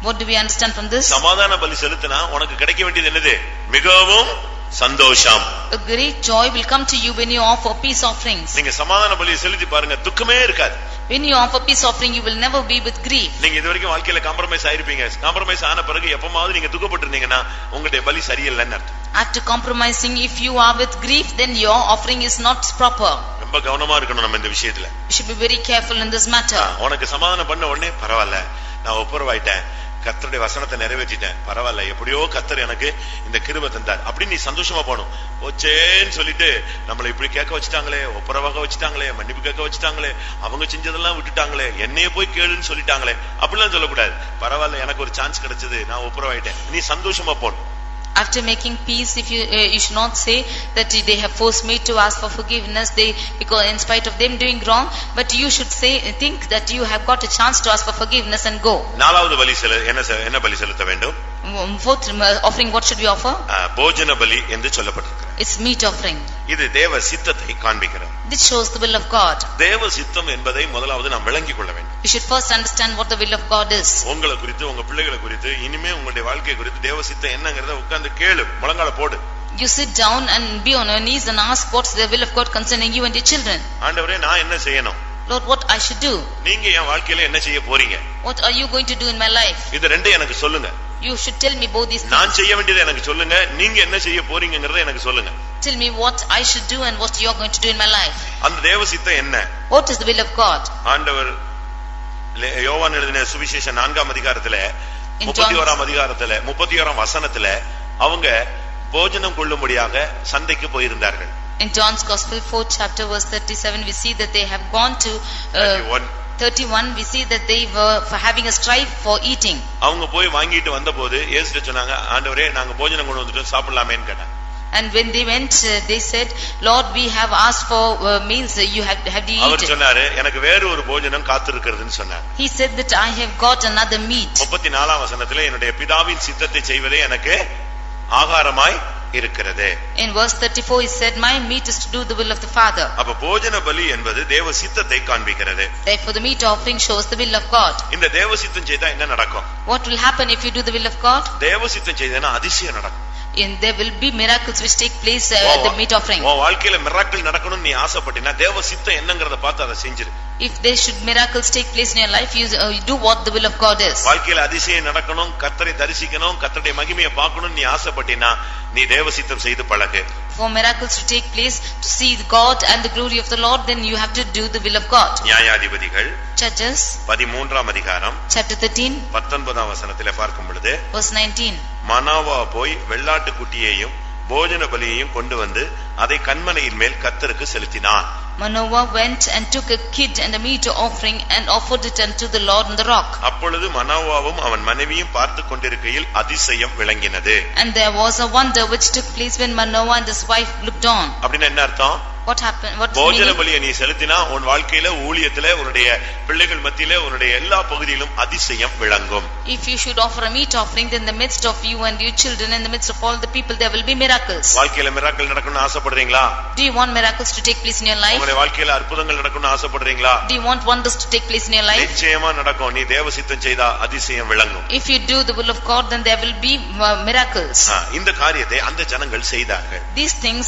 What do we understand from this? சமாதான பலி செலுத்தினா உனக்கு கிடைக்க வேண்டியது என்னது? மிகவும் சந்தோஷம். A great joy will come to you when you offer peace offerings. நீங்க சமாதான பலியை செலுத்தி பாருங்க, துக்கமே இருக்காது. When you offer peace offering, you will never be with grief. நீங்க இதுவரைக்கும் வாழ்க்கையில காம்ப்ரமைஸ் ஆயிருப்பீங்க. காம்ப்ரமைஸ் ஆன பிறகு எப்பமாவது நீங்க துக்கப்பட்டிருந்தீங்கன்னா உங்களுடைய பலி சரியில்லைன்னு அர்த்தம். After compromising, if you are with grief, then your offering is not proper. ரொம்ப கவனமா இருக்கணும் நம்ம இந்த விஷயத்துல. You should be very careful in this matter. உனக்கு சமாதானம் பண்ண உடனே பரவாயில்ல, நான் ஒப்புரவாயிட்டேன், கர்த்தருடைய வசனத்தை நிறைவேற்றிட்டேன், பரவாயில்ல, எப்படியோ கர்த்தர் எனக்கு இந்த கிருபை தந்தார் அப்படின்னு நீ சந்தோஷமா போகணும். போச்சேன்னு சொல்லிட்டு நம்மளை இப்படி கேட்க வச்சுட்டாங்களே, ஒப்புரவாக வச்சுட்டாங்களே, மன்னிப்பு கேட்க வச்சுட்டாங்களே, அவங்க செஞ்சதெல்லாம் விட்டுட்டாங்களே, என்னைய போய் கேளுன்னு சொல்லிட்டாங்களே அப்படிலாம் சொல்லக்கூடாது. பரவாயில்ல, எனக்கு ஒரு சான்ஸ் கிடைச்சது, நான் ஒப்புரவாயிட்டேன், நீ சந்தோஷமா போகணும். After making peace, if you should not say that they have forced me to ask for forgiveness, because in spite of them doing wrong, but you should think that you have got a chance to ask for forgiveness and go. நாலாவது பலி என்ன பலி செலுத்த வேண்டும்? Fourth offering, what should we offer? போஜன பலி என்று சொல்லப்பட்டிருக்கிறது. It's meat offering. இது தேவ சித்தத்தை காண்பிக்கிறது. This shows the will of God. தேவ சித்தம் என்பதை முதலாவது நாம் விளங்கிக் கொள்ள வேண்டும். You should first understand what the will of God is. உங்களை குறித்து, உங்க பிள்ளைகளை குறித்து, இனிமே உங்களுடைய வாழ்க்கை குறித்து தேவ சித்தம் என்னங்கறத உட்கார்ந்து கேளு, முழங்கால போடு. You sit down and be on your knees and ask what's the will of God concerning you and your children. ஆண்டவரே, நான் என்ன செய்யணும்? Lord, what I should do? நீங்க என் வாழ்க்கையில என்ன செய்ய போறீங்க? What are you going to do in my life? இது ரெண்டையும் எனக்கு சொல்லுங்க. You should tell me both these things. நான் செய்ய வேண்டியதை எனக்கு சொல்லுங்க, நீங்க என்ன செய்ய போறீங்கங்கறதை எனக்கு சொல்லுங்க. Tell me what I should do and what you are going to do in my life. அந்த தேவ சித்தம் என்ன? What is the will of God? ஆண்டவர் யோவான் எழுதின சுவிசேஷம் 4ஆம் அதிகாரத்திலே 31ஆம் அதிகாரத்திலே 31ஆம் வசனத்திலே அவங்க போஜனம் கொள்ளும்படியாக சந்தைக்கு போயிருந்தார்கள். In John's Gospel 4th chapter verse 37 we see that they have gone to 31 we see that they were for having a strife for eating. அவங்க போய் வாங்கிட்டு வந்தபோது இயேசு சொன்னாங்க, ஆண்டவரே, நாங்க போஜனம் கொண்டு வந்துட்டோம், சாப்பிடலாமேன்னு கேட்டாங்க. And when they went, they said, Lord, we have asked for meals, you have you our eaten? சொன்னாரு, எனக்கு வேறு ஒரு போஜனம் காத்திருக்கிறதுன்னு சொன்னார். He said that I have got another meat. 34ஆம் வசனத்திலே என்னுடைய பிதாவின் சித்தத்தை செய்வதே எனக்கு ஆகாரமாய் இருக்கிறது. In verse 34 he said, my meat is to do the will of the Father. அப்ப போஜன பலி என்பது தேவ சித்தத்தை காண்பிக்கிறது. Therefore the meat offering shows the will of God. இந்த தேவ சித்தம் செய்தா என்ன நடக்கும்? What will happen if you do the will of God? தேவ சித்தம் செய்தா அதிசயம் நடக்கும். And there will be miracles which take place at the meat offering. உன் வாழ்க்கையில மிராக்கிள் நடக்கணும்னு நீ ஆசைப்பட்டினா தேவ சித்தம் என்னங்கறத பார்த்து அதை செஞ்சிரு. If there should miracles take place in your life, you do what the will of God is. வாழ்க்கையில அதிசயம் நடக்கணும், கர்த்தரை தரிசிக்கணும், கர்த்தருடைய மகிமையை பார்க்கணும்னு நீ ஆசைப்பட்டினா நீ தேவ சித்தம் செய்து பழகு. For miracles to take place, to see God and the glory of the Lord, then you have to do the will of God. நியாயாதிபதிகள் Judges 13ஆம் அதிகாரம் chapter 13 19ஆம் வசனத்திலே பார்க்கும் பொழுது, verse 19. மனோவா போய் வெள்ளாட்டு குட்டியையும் போஜன பலியையும் கொண்டு வந்து அதை கன்மலையின் மேல் கர்த்தருக்கு செலுத்தினான். Manoah went and took a kid and a meat offering and offered it unto the Lord on the rock. அப்பொழுது மனோவாவும் அவன் மனைவியும் பார்த்து கொண்டிருக்கையில் அதிசயம் விளங்கினது. And there was a wonder which took place when Manoah and his wife looked on. அப்படின்னா என்ன அர்த்தம்? What happened? What போஜன பலியை நீ செலுத்தினா உன் வாழ்க்கையில, ஊழியத்திலே, உன்னுடைய பிள்ளைகள் மத்தியிலே, உன்னுடைய எல்லா பகுதியிலும் அதிசயம் விளங்கும். If you should offer a meat offering, then in the midst of you and your children, in the midst of all the people, there will be miracles. வாழ்க்கையில மிராக்கிள் நடக்கணும்னு ஆசைப்படுறீங்களா? Do you want miracles to take place in your life? உங்களுடைய வாழ்க்கையில அற்புதங்கள் நடக்கணும்னு ஆசைப்படுறீங்களா? Do you want wonders to take place in your life? நிச்சயமா நடக்கும். நீ தேவ சித்தம் செய்தா அதிசயம் விளங்கும். If you do the will of God, then there will be miracles. இந்த காரியத்தை அந்த ஜனங்கள் செய்தார்கள். These things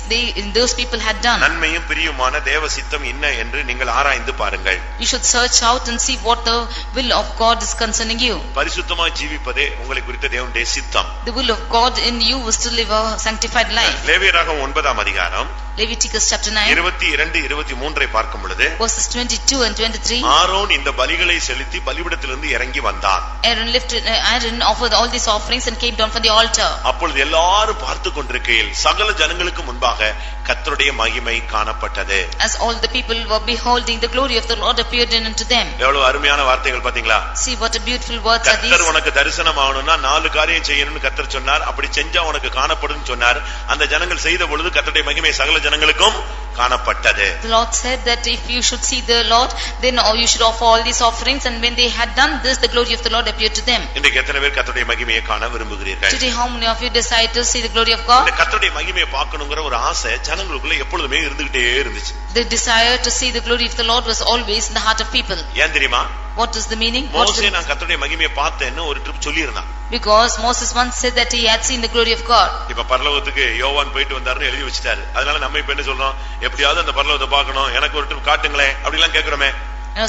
those people had done. நன்மையும் பிரியுமான தேவ சித்தம் என்ன என்று நீங்கள் ஆராய்ந்து பாருங்கள். You should search out and see what the will of God is concerning you. பரிசுத்தமாய் ஜீவிப்பதே உங்களை குறித்த தேவனுடைய சித்தம். The will of God in you is to live a sanctified life. லேவியராகமம் 9ஆம் அதிகாரம் Leviticus chapter 9 22 23 பார்க்கும் பொழுது, verses 22 and 23. ஆரோன் இந்த பலிகளை செலுத்தி பலிபீடத்திலிருந்து இறங்கி வந்தான். Aaron offered all these offerings and came down from the altar. அப்பொழுது எல்லாரும் பார்த்து கொண்டிருக்கையில் சகல ஜனங்களுக்கு முன்பாக கர்த்தருடைய மகிமை காணப்பட்டது. As all the people were beholding, the glory of the Lord appeared unto them. எவ்வளவு அருமையான வார்த்தைகள் பாத்தீங்களா? See what a beautiful words are these. கர்த்தர் உனக்கு தரிசனம் ஆகணும்னா 4 காரியம் செய்யணும்னு கர்த்தர் சொன்னார். அப்படி செஞ்சா உனக்கு காணப்படும்னு சொன்னார். அந்த ஜனங்கள் செய்த பொழுது கர்த்தருடைய மகிமை சகல ஜனங்களுக்கும் காணப்பட்டது. The Lord said that if you should see the Lord, then you should offer all these offerings, and when they had done this, the glory of the Lord appeared to them. இன்றைக்கு எத்தனை பேர் கர்த்தருடைய மகிமையை காண விரும்புகிறீர்கள்? Today, how many of you decide to see the glory of God? இந்த கர்த்தருடைய மகிமையை பார்க்கணும்ங்கற ஒரு ஆசை ஜனங்களுக்குள்ள எப்பொழுதுமே இருந்துகிட்டே இருந்துச்சு. The desire to see the glory of the Lord was always in the heart of people. ஏன் தெரியுமா? What is the meaning? மோசே நான் கர்த்தருடைய மகிமையை பார்த்தேன்னு ஒரு ட்ரிப் சொல்லியிருந்தான். Because Moses once said that he had seen the glory of God. இப்ப பரலோகத்துக்கு யோவான் போயிட்டு வந்தாருன்னு எழுதி வச்சிட்டாரு. அதனால நம்ம இப்ப என்ன சொல்றோம்? எப்படியாவது அந்த பரலோகத்தை பார்க்கணும், எனக்கு ஒரு ட்ரிப் காட்டுங்களேன் அப்படி எல்லாம் கேக்குறோமே.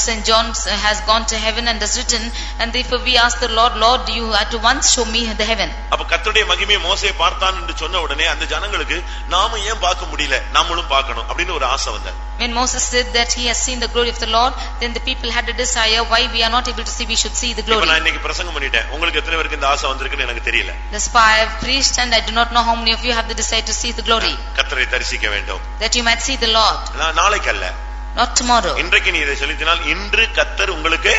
St. John has gone to heaven and has written, and therefore we ask the Lord, Lord, you had to once show me the heaven. அப்ப கர்த்தருடைய மகிமையை மோசே பார்த்தான் என்று சொன்ன உடனே அந்த ஜனங்களுக்கு நாம ஏன் பார்க்க முடியல, நாமளும் பார்க்கணும் அப்படின்னு ஒரு ஆசை வந்தது. When Moses said that he has seen the glory of the Lord, then the people had a desire, why we are not able to see, we should see the glory. இப்ப நான் இன்னைக்கு பிரசங்கம் பண்ணிட்டேன். உங்களுக்கு எத்தனை பேருக்கு இந்த ஆசை வந்திருக்குன்னு எனக்கு தெரியல. The spy have preached, and I do not know how many of you have the desire to see the glory. கர்த்தரை தரிசிக்க வேண்டும். That you might see the Lord. நாளைக்கு அல்ல. Not tomorrow. இன்றைக்கு நீ இதை செலுத்தினால் இன்று கர்த்தர் உங்களுக்கு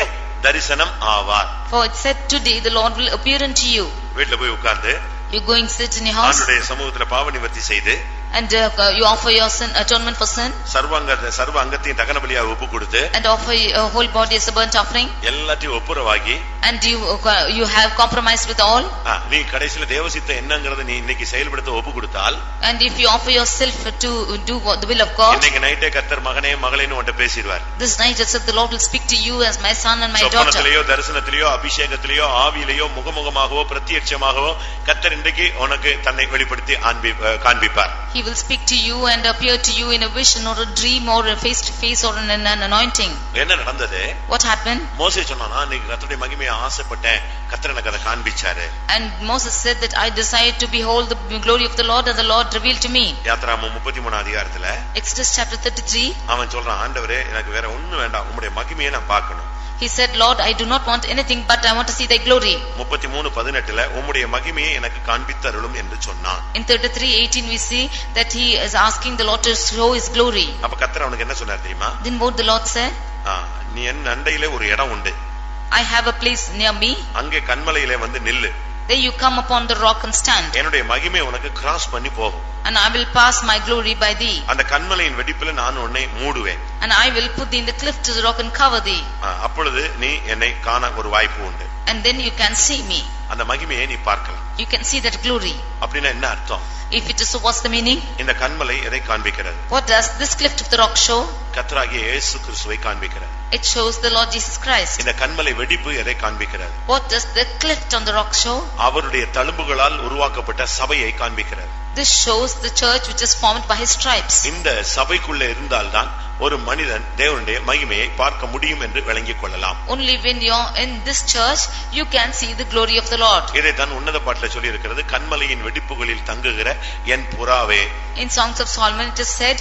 தரிசனம் ஆவார். For it said today the Lord will appear unto you. வீட்ல போய் உட்கார்ந்து You go and sit in your house. ஆண்டவருடைய சமூகத்துல பாவ நிவர்த்தி செய்து and you offer your sin, atonement for sin, சர்வ அங்கத்தையும் தகன பலியாக ஒப்பு கொடுத்து and offer your whole body as a burnt offering, எல்லாத்தையும் ஒப்புரவாகி, and you have compromised with all, நீ கடைசில தேவசித்தம் என்னங்கறதை நீ இன்னைக்கு செயல்படுத்த ஒப்பு கொடுத்தால், and if you offer yourself to do the will of God, இன்னைக்கு நைட்டே கர்த்தர் மகனே மகளேன்னு உன்கிட்ட பேசிடுவார். this night itself the Lord will speak to you as my son and my daughter. சொப்பனத்திலேயோ தரிசனத்திலேயோ அபிஷேகத்திலேயோ ஆவியிலேயோ முகமுகமாகவோ பிரத்யட்சமாகவோ கர்த்தர் இன்றைக்கு உனக்கு தன்னை வெளிப்படுத்தி காண்பிப்பார். He will speak to you and appear to you in a vision or a dream or a face to face or in an anointing. என்ன நடந்தது? What happened? மோசே சொன்னானா, இன்னைக்கு கர்த்தருடைய மகிமையை ஆசைப்பட்டேன், கர்த்தர் எனக்கு அதை காண்பிச்சாரு. And Moses said that I desired to behold the glory of the Lord, and the Lord revealed to me. யாத்திராகமம் 33 அதிகாரத்துல Exodus chapter 33. அவன் சொல்றான், ஆண்டவரே எனக்கு வேற ஒண்ணும் வேண்டாம், உம்முடைய மகிமையை நான் பார்க்கணும். He said, Lord, I do not want anything but I want to see thy glory. 33:18 உம்முடைய மகிமையை எனக்கு காண்பித்தருளும் என்று சொன்னான். In 33:18 we see that he is asking the Lord to show his glory. அப்ப கர்த்தர் அவனுக்கு என்ன சொன்னார் தெரியுமா? Then what the Lord said? நீ என் அண்டையிலே ஒரு இடம் உண்டு. I have a place near me. அங்கே கன்மலையிலே வந்து நில்லு. There you come upon the rock and stand. என்னுடைய மகிமை உனக்கு கிராஸ் பண்ணி போகும். And I will pass my glory by thee. அந்த கன்மலையின் வெடிப்பில நான் உன்னை மூடுவேன். And I will put thee in the cliff to the rock and cover thee. அப்பொழுது நீ என்னை காண ஒரு வாய்ப்பு உண்டு. And then you can see me. அந்த மகிமையை நீ பார்க்கலாம். You can see that glory. அப்படினா என்ன அர்த்தம்? If it is so, what's the meaning? இந்த கன்மலை எதை காண்பிக்கிறது? What does this cliff of the rock show? கர்த்தராகிய இயேசு கிறிஸ்துவை காண்பிக்கிறது. It shows the Lord Jesus Christ. இந்த கன்மலை வெடிப்பு எதை காண்பிக்கிறது? What does the cliff on the rock show? அவருடைய தழும்புகளால் உருவாக்கப்பட்ட சபையை காண்பிக்கிறது. This shows the church which is formed by his stripes. இந்த சபைக்குள்ள இருந்தால்தான் ஒரு மனிதன் தேவனுடைய மகிமையை பார்க்க முடியும் என்று விளங்கிக் கொள்ளலாம். Only when you are in this church you can see the glory of the Lord. இதை தான் உன்னத பாட்டிலே சொல்லி இருக்கிறது, கன்மலையின் வெடிப்புகளில் தங்குகிற என் புறாவே. In Songs of Solomon it is said,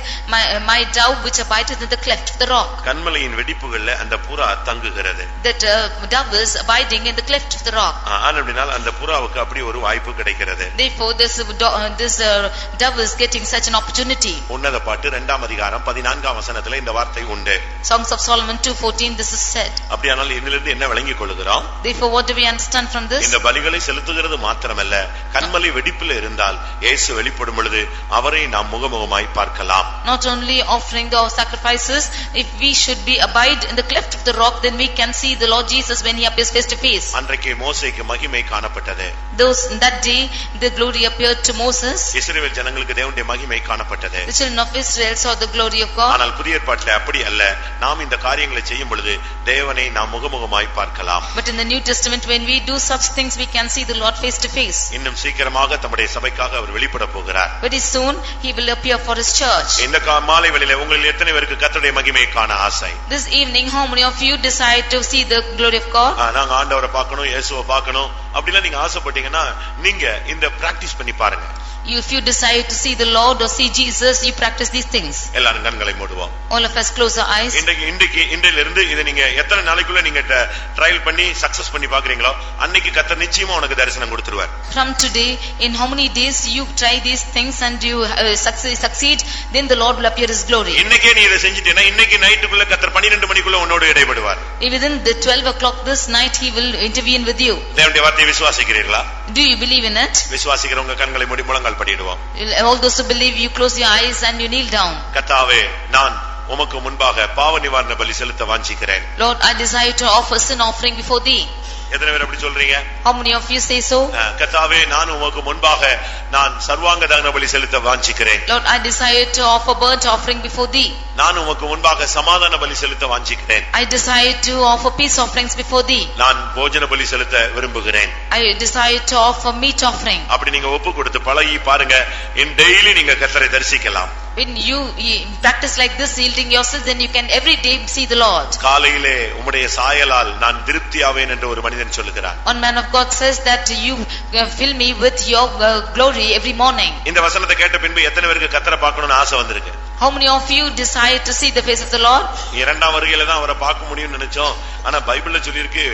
my dove which abideth in the cleft of the rock. கன்மலையின் வெடிப்புகள்ல அந்த புறா தங்குகிறது. That dove is abiding in the cleft of the rock. அப்படினால் அந்த புறாவுக்கு அப்படி ஒரு வாய்ப்பு கிடைக்கிறது. Therefore this dove is getting such an opportunity. உன்னத பாட்டு 2ஆம் அதிகாரம் 14ஆம் வசனத்துல இந்த வார்த்தை உண்டு. Songs of Solomon 2:14 this is said. அப்படியானால் இதிலிருந்து என்ன விளங்கிக் கொள்கிறோம்? Therefore what do we understand from this? இந்த பலிகளை செலுத்துகிறது மாத்திரமல்ல, கன்மலை வெடிப்பில் இருந்தால் இயேசு வெளிப்படும் பொழுது அவரை நாம் முகமுகமாய் பார்க்கலாம். Not only offering the sacrifices, if we should be abide in the cleft of the rock, then we can see the Lord Jesus when he appears face to face. அன்றைக்கு மோசேக்கு மகிமை காணப்பட்டது. That day the glory appeared to Moses. இஸ்ரவேல் ஜனங்களுக்கு தேவனுடைய மகிமை காணப்பட்டது. The children of Israel saw the glory of God. ஆனால் புதிய ஏற்பாட்டிலே அப்படி அல்ல. நாம் இந்த காரியங்களை செய்யும் பொழுது தேவனை நாம் முகமுகமாய் பார்க்கலாம். But in the New Testament when we do such things we can see the Lord face to face. இன்னும் சீக்கிரமாக தம்முடைய சபைக்காக அவர் வெளிப்பட போகிறார். Very soon he will appear for his church. இந்த மாலை வேளையிலே உங்களில் எத்தனை பேருக்கு கர்த்தருடைய மகிமையை காண ஆசை? This evening how many of you decide to see the glory of God? நாங்க ஆண்டவரை பார்க்கணும், இயேசுவை பார்க்கணும் அப்படிலாம் நீங்க ஆசைப்பட்டீங்கன்னா நீங்க இந்த பிராக்டீஸ் பண்ணி பாருங்க. If you decide to see the Lord or see Jesus, you practice these things. எல்லாரும் கண்களை மூடுவோம். All of us close our eyes. இன்றையிலிருந்து இதை நீங்க எத்தனை நாளைக்குள்ள நீங்க ட்ரையல் பண்ணி சக்சஸ் பண்ணி பாக்குறீங்களோ அன்னைக்கு கர்த்தர் நிச்சயமா உனக்கு தரிசனம் கொடுத்துருவார். From today, in how many days you try these things and you succeed, then the Lord will appear his glory. இன்னைக்கே நீ இதை செஞ்சிட்டேன்னா இன்னைக்கு நைட்டுக்குள்ள கர்த்தர் 12 மணிக்குள்ள உன்னோடு இடைப்படுவார். Within the 12 o'clock this night he will intervene with you. தேவனுடைய வார்த்தை வார்த்தையை விசுவாசிக்கிறீர்களா? Do you believe in it? விசுவாசிக்கிறவங்க கண்களை மூடி முழங்கால் படியிடுவோம். All those who believe, you close your eyes and you kneel down. கர்த்தாவே, நான் உமக்கு முன்பாக பாவ நிவாரண பலி செலுத்த வாஞ்சிக்கிறேன். Lord, I desire to offer sin offering before thee. எத்தனை பேர் அப்படி சொல்றீங்க? How many of you say so? கர்த்தாவே, நான் உமக்கு முன்பாக நான் சர்வாங்க தகன பலி செலுத்த வாஞ்சிக்கிறேன். Lord, I desire to offer burnt offering before thee. நான் உமக்கு முன்பாக சமாதான பலி செலுத்த வாஞ்சிக்கிறேன். I desire to offer peace offerings before thee. நான் போஜன பலி செலுத்த விரும்புகிறேன். I desire to offer meat offering. அப்படி நீங்க ஒப்பு கொடுத்து பழகி பாருங்க, இன் டெய்லி நீங்க கர்த்தரை தரிசிக்கலாம். When you practice like this, yielding yourself, then you can every day see the Lord. காலையிலே உம்முடைய சாயலால் நான் திருப்தியாவேன் என்று ஒரு மனிதன் சொல்லுகிறார். One man of God says that you fill me with your glory every morning. இந்த வசனத்தை கேட்ட பின்பு எத்தனை பேருக்கு கர்த்தரை பார்க்கணும்னு ஆசை வந்திருக்கு? How many of you desire to see the face of the Lord? இரண்டாம் வருகையில தான் அவரை பார்க்க முடியும்னு நினைச்சோம். ஆனா பைபிள்ல சொல்லிருக்கு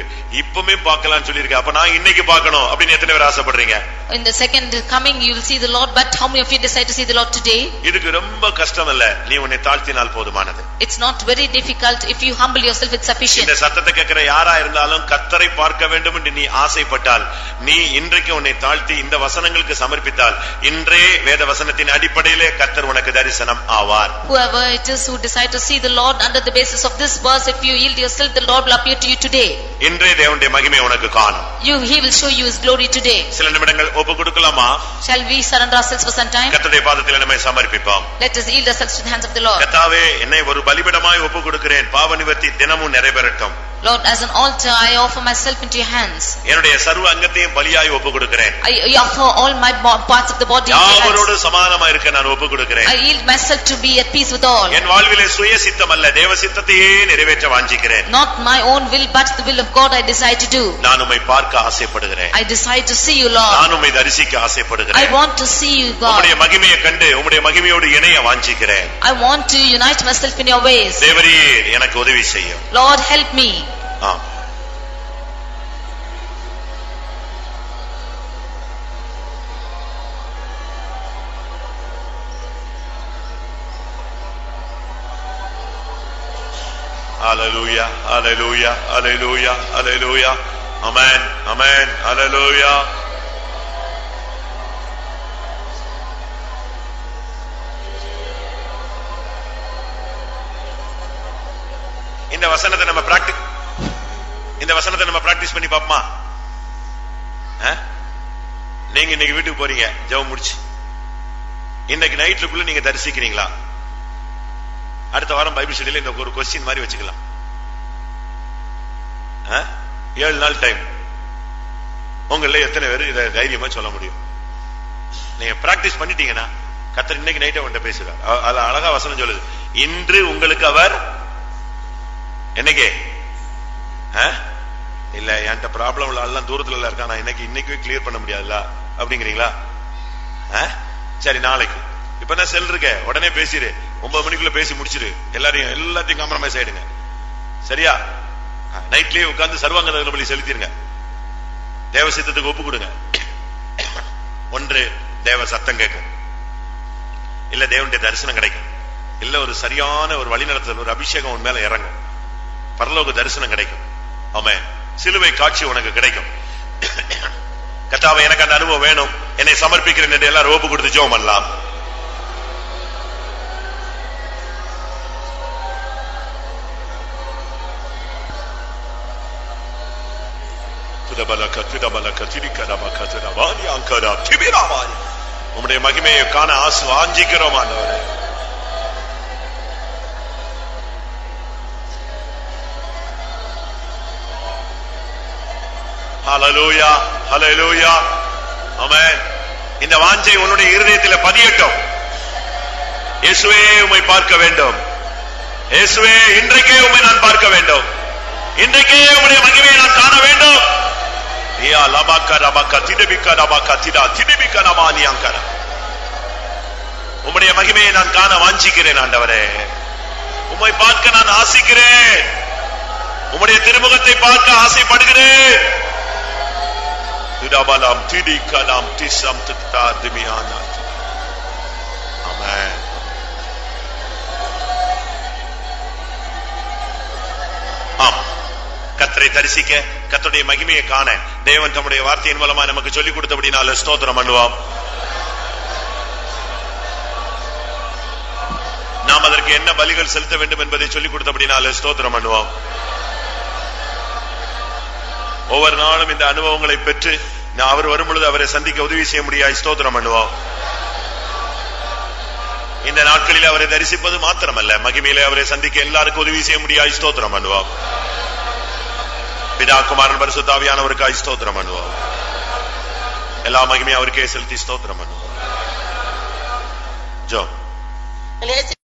இப்பமே பார்க்கலாம்னு சொல்லிருக்கு. அப்ப நான் இன்னைக்கு பார்க்கணும் அப்படின்னு எத்தனை பேர் ஆசைப்படுறீங்க? In the second coming you will see the Lord, but how many of you decide to see the Lord today? இதுக்கு ரொம்ப கஷ்டம் இல்ல, நீ உன்னை தாழ்த்தினால் போதுமானது. It's not very difficult. If you humble yourself, it's sufficient. இந்த சத்தத்தை கேட்கிற யாரா இருந்தாலும் கர்த்தரை பார்க்க வேண்டும் என்று நீ ஆசைப்பட்டால், நீ இன்றைக்கு உன்னை தாழ்த்தி இந்த வசனங்களுக்கு சமர்ப்பித்தால், இன்றே வேத வசனத்தின் அடிப்படையிலே கர்த்தர் உனக்கு தரிசனம் ஆவார். Whoever it is who decide to see the Lord under the basis of this verse, if you yield yourself, the Lord will appear to you today. இன்றே தேவனுடைய மகிமை உனக்கு காணும். He will show you his glory today. சில நிமிடங்கள் ஒப்பு கொடுக்கலாமா? Shall we surrender ourselves for some time? கர்த்தருடைய பாதத்தில் நம்மை சமர்ப்பிப்போம். Let us yield ourselves to the hands of the Lord. கர்த்தாவே, என்னை ஒரு பலிபீடமாய் ஒப்பு கொடுக்கிறேன், பாவ நிவர்த்தி தினமும் நிறைவேறட்டும். Lord, as an altar I offer myself into your hands. என்னுடைய சர்வ அங்கத்தையும் பலியாய் ஒப்பு கொடுக்கிறேன். I offer all my parts of the body into your hands. யாவரோடு சமாதானமாக இருக்க நான் ஒப்பு கொடுக்கிறேன். I yield myself to be at peace with all. என் வாழ்விலே சுய சித்தம் அல்ல, தேவ சித்தத்தையே நிறைவேற்ற வாஞ்சிக்கிறேன். Not my own will, but the will of God I desire to do. நான் உம்மை பார்க்க ஆசைப்படுகிறேன். I desire to see you, Lord. நான் உம்மை தரிசிக்க ஆசைப்படுகிறேன். I want to see you, God. உம்முடைய மகிமையை கண்டு உம்முடைய மகிமையோடு இணைய வாஞ்சிக்கிறேன். I want to unite myself in your ways. தேவரீர் எனக்கு உதவி செய்யும். Lord, help me. ஆம். Hallelujah, hallelujah, hallelujah, hallelujah. Amen, amen, hallelujah. இந்த வசனத்தை நம்ம பிராக்டிஸ் பண்ணி பாப்போமா? நீங்க இன்னைக்கு வீட்டுக்கு போறீங்க, ஜெபம் முடிச்சு இன்னைக்கு நைட்டுக்குள்ள நீங்க தரிசிக்கிறீங்களா? அடுத்த வாரம் பைபிள் ஸ்டடியில இந்த ஒரு கொஸ்டின் மாதிரி வச்சுக்கலாம். 7 நாள் டைம். உங்கள எத்தனை பேர் இதை தைரியமா சொல்ல முடியும்? நீங்க பிராக்டிஸ் பண்ணிட்டீங்கன்னா கர்த்தர் இன்னைக்கு நைட்டை உன்கிட்ட பேசுறார். அது அழகா வசனம் சொல்லுது, இன்று உங்களுக்கு அவர் என்னைக்கு இல்ல என்கிட்ட ப்ராப்ளம் உள்ள எல்லாம் தூரத்துல இருக்கா, நான் இன்னைக்கு கிளியர் பண்ண முடியாதுல்ல அப்படிங்கிறீங்களா? சரி, நாளைக்கு இப்பதான் செல் இருக்க, உடனே பேசிடு, 9 மணிக்குள்ள பேசி முடிச்சிரு, எல்லாத்தையும் காம்ப்ரமைஸ் ஆயிடுங்க. சரியா? நைட்லயே உட்கார்ந்து சர்வாங்க தகன பலி செலுத்திருங்க. தேவ சித்தத்துக்கு ஒப்பு கொடுங்க. ஒன்று தேவ சத்தம் கேட்கும், இல்ல தேவனுடைய தரிசனம் கிடைக்கும், இல்ல ஒரு சரியான ஒரு வழிநடத்தல், ஒரு அபிஷேகம் உன் மேல இறங்கும், பரலோக தரிசனம் கிடைக்கும். ஆமென். சிலுவை காட்சி உனக்கு கிடைக்கும். கர்த்தாவே, எனக்கு அந்த அனுபவம் வேணும், என்னை சமர்ப்பிக்கிறேன் என்று எல்லாரும் ஒப்பு கொடுத்து ஜெபம் பண்ணலாம். உம்முடைய மகிமையை காண வாஞ்சிக்கிறோம் ஆண்டவரே. ஹல்லேலூயா, ஹல்லேலூயா, ஆமென். இந்த வாஞ்சை உன்னுடைய இருதயத்தில் பதியட்டும். இயேசுவே, உம்மை பார்க்க வேண்டும். இயேசுவே, இன்றைக்கே உம்மை நான் பார்க்க வேண்டும். இன்றைக்கே உம்முடைய மகிமையை நான் காண வேண்டும். யா லபக்க ரபக்க திடபிக்க ரபக்க திடா திடபிக்க நமானியங்கர. உம்முடைய மகிமையை நான் காண வாஞ்சிக்கிறேன் ஆண்டவரே. உம்மை பார்க்க நான் ஆசைக்கிறேன். உம்முடைய திருமுகத்தை பார்க்க ஆசைப்படுகிறேன். திடபலம் திடிகலம் திசம் திட்டா திமியானா. ஆமென். ஆம், கர்த்தரை கர்த்தரை தரிசிக்க, கர்த்தருடைய மகிமையை காண தேவன் தம்முடைய வார்த்தையின் மூலமா நமக்கு சொல்லிக் கொடுத்தபடினால ஸ்தோத்திரம் பண்ணுவோம். நாம் அதற்கு என்ன பலிகள் செலுத்த வேண்டும் என்பதை சொல்லிக் கொடுத்தபடினால ஸ்தோத்திரம் பண்ணுவோம். ஒவ்வொரு நாளும் இந்த அனுபவங்களை பெற்று அவர் வரும் பொழுது அவரை சந்திக்க உதவி செய்ய முடியாது. ஸ்தோத்திரம் பண்ணுவோம். இந்த நாட்களில் அவரை தரிசிப்பது மாத்திரமல்ல, மகிமையிலே அவரை சந்திக்க எல்லாருக்கும் உதவி செய்ய முடியாது. ஸ்தோத்திரம் பண்ணுவோம். பிதா குமாரன் பரிசுத்த ஆவியானவருக்காய் ஸ்தோத்திரம் பண்ணுவோம். எல்லா மகிமையும் அவருக்கே செலுத்தி ஸ்தோத்திரம் பண்ணுவோம். ஜோ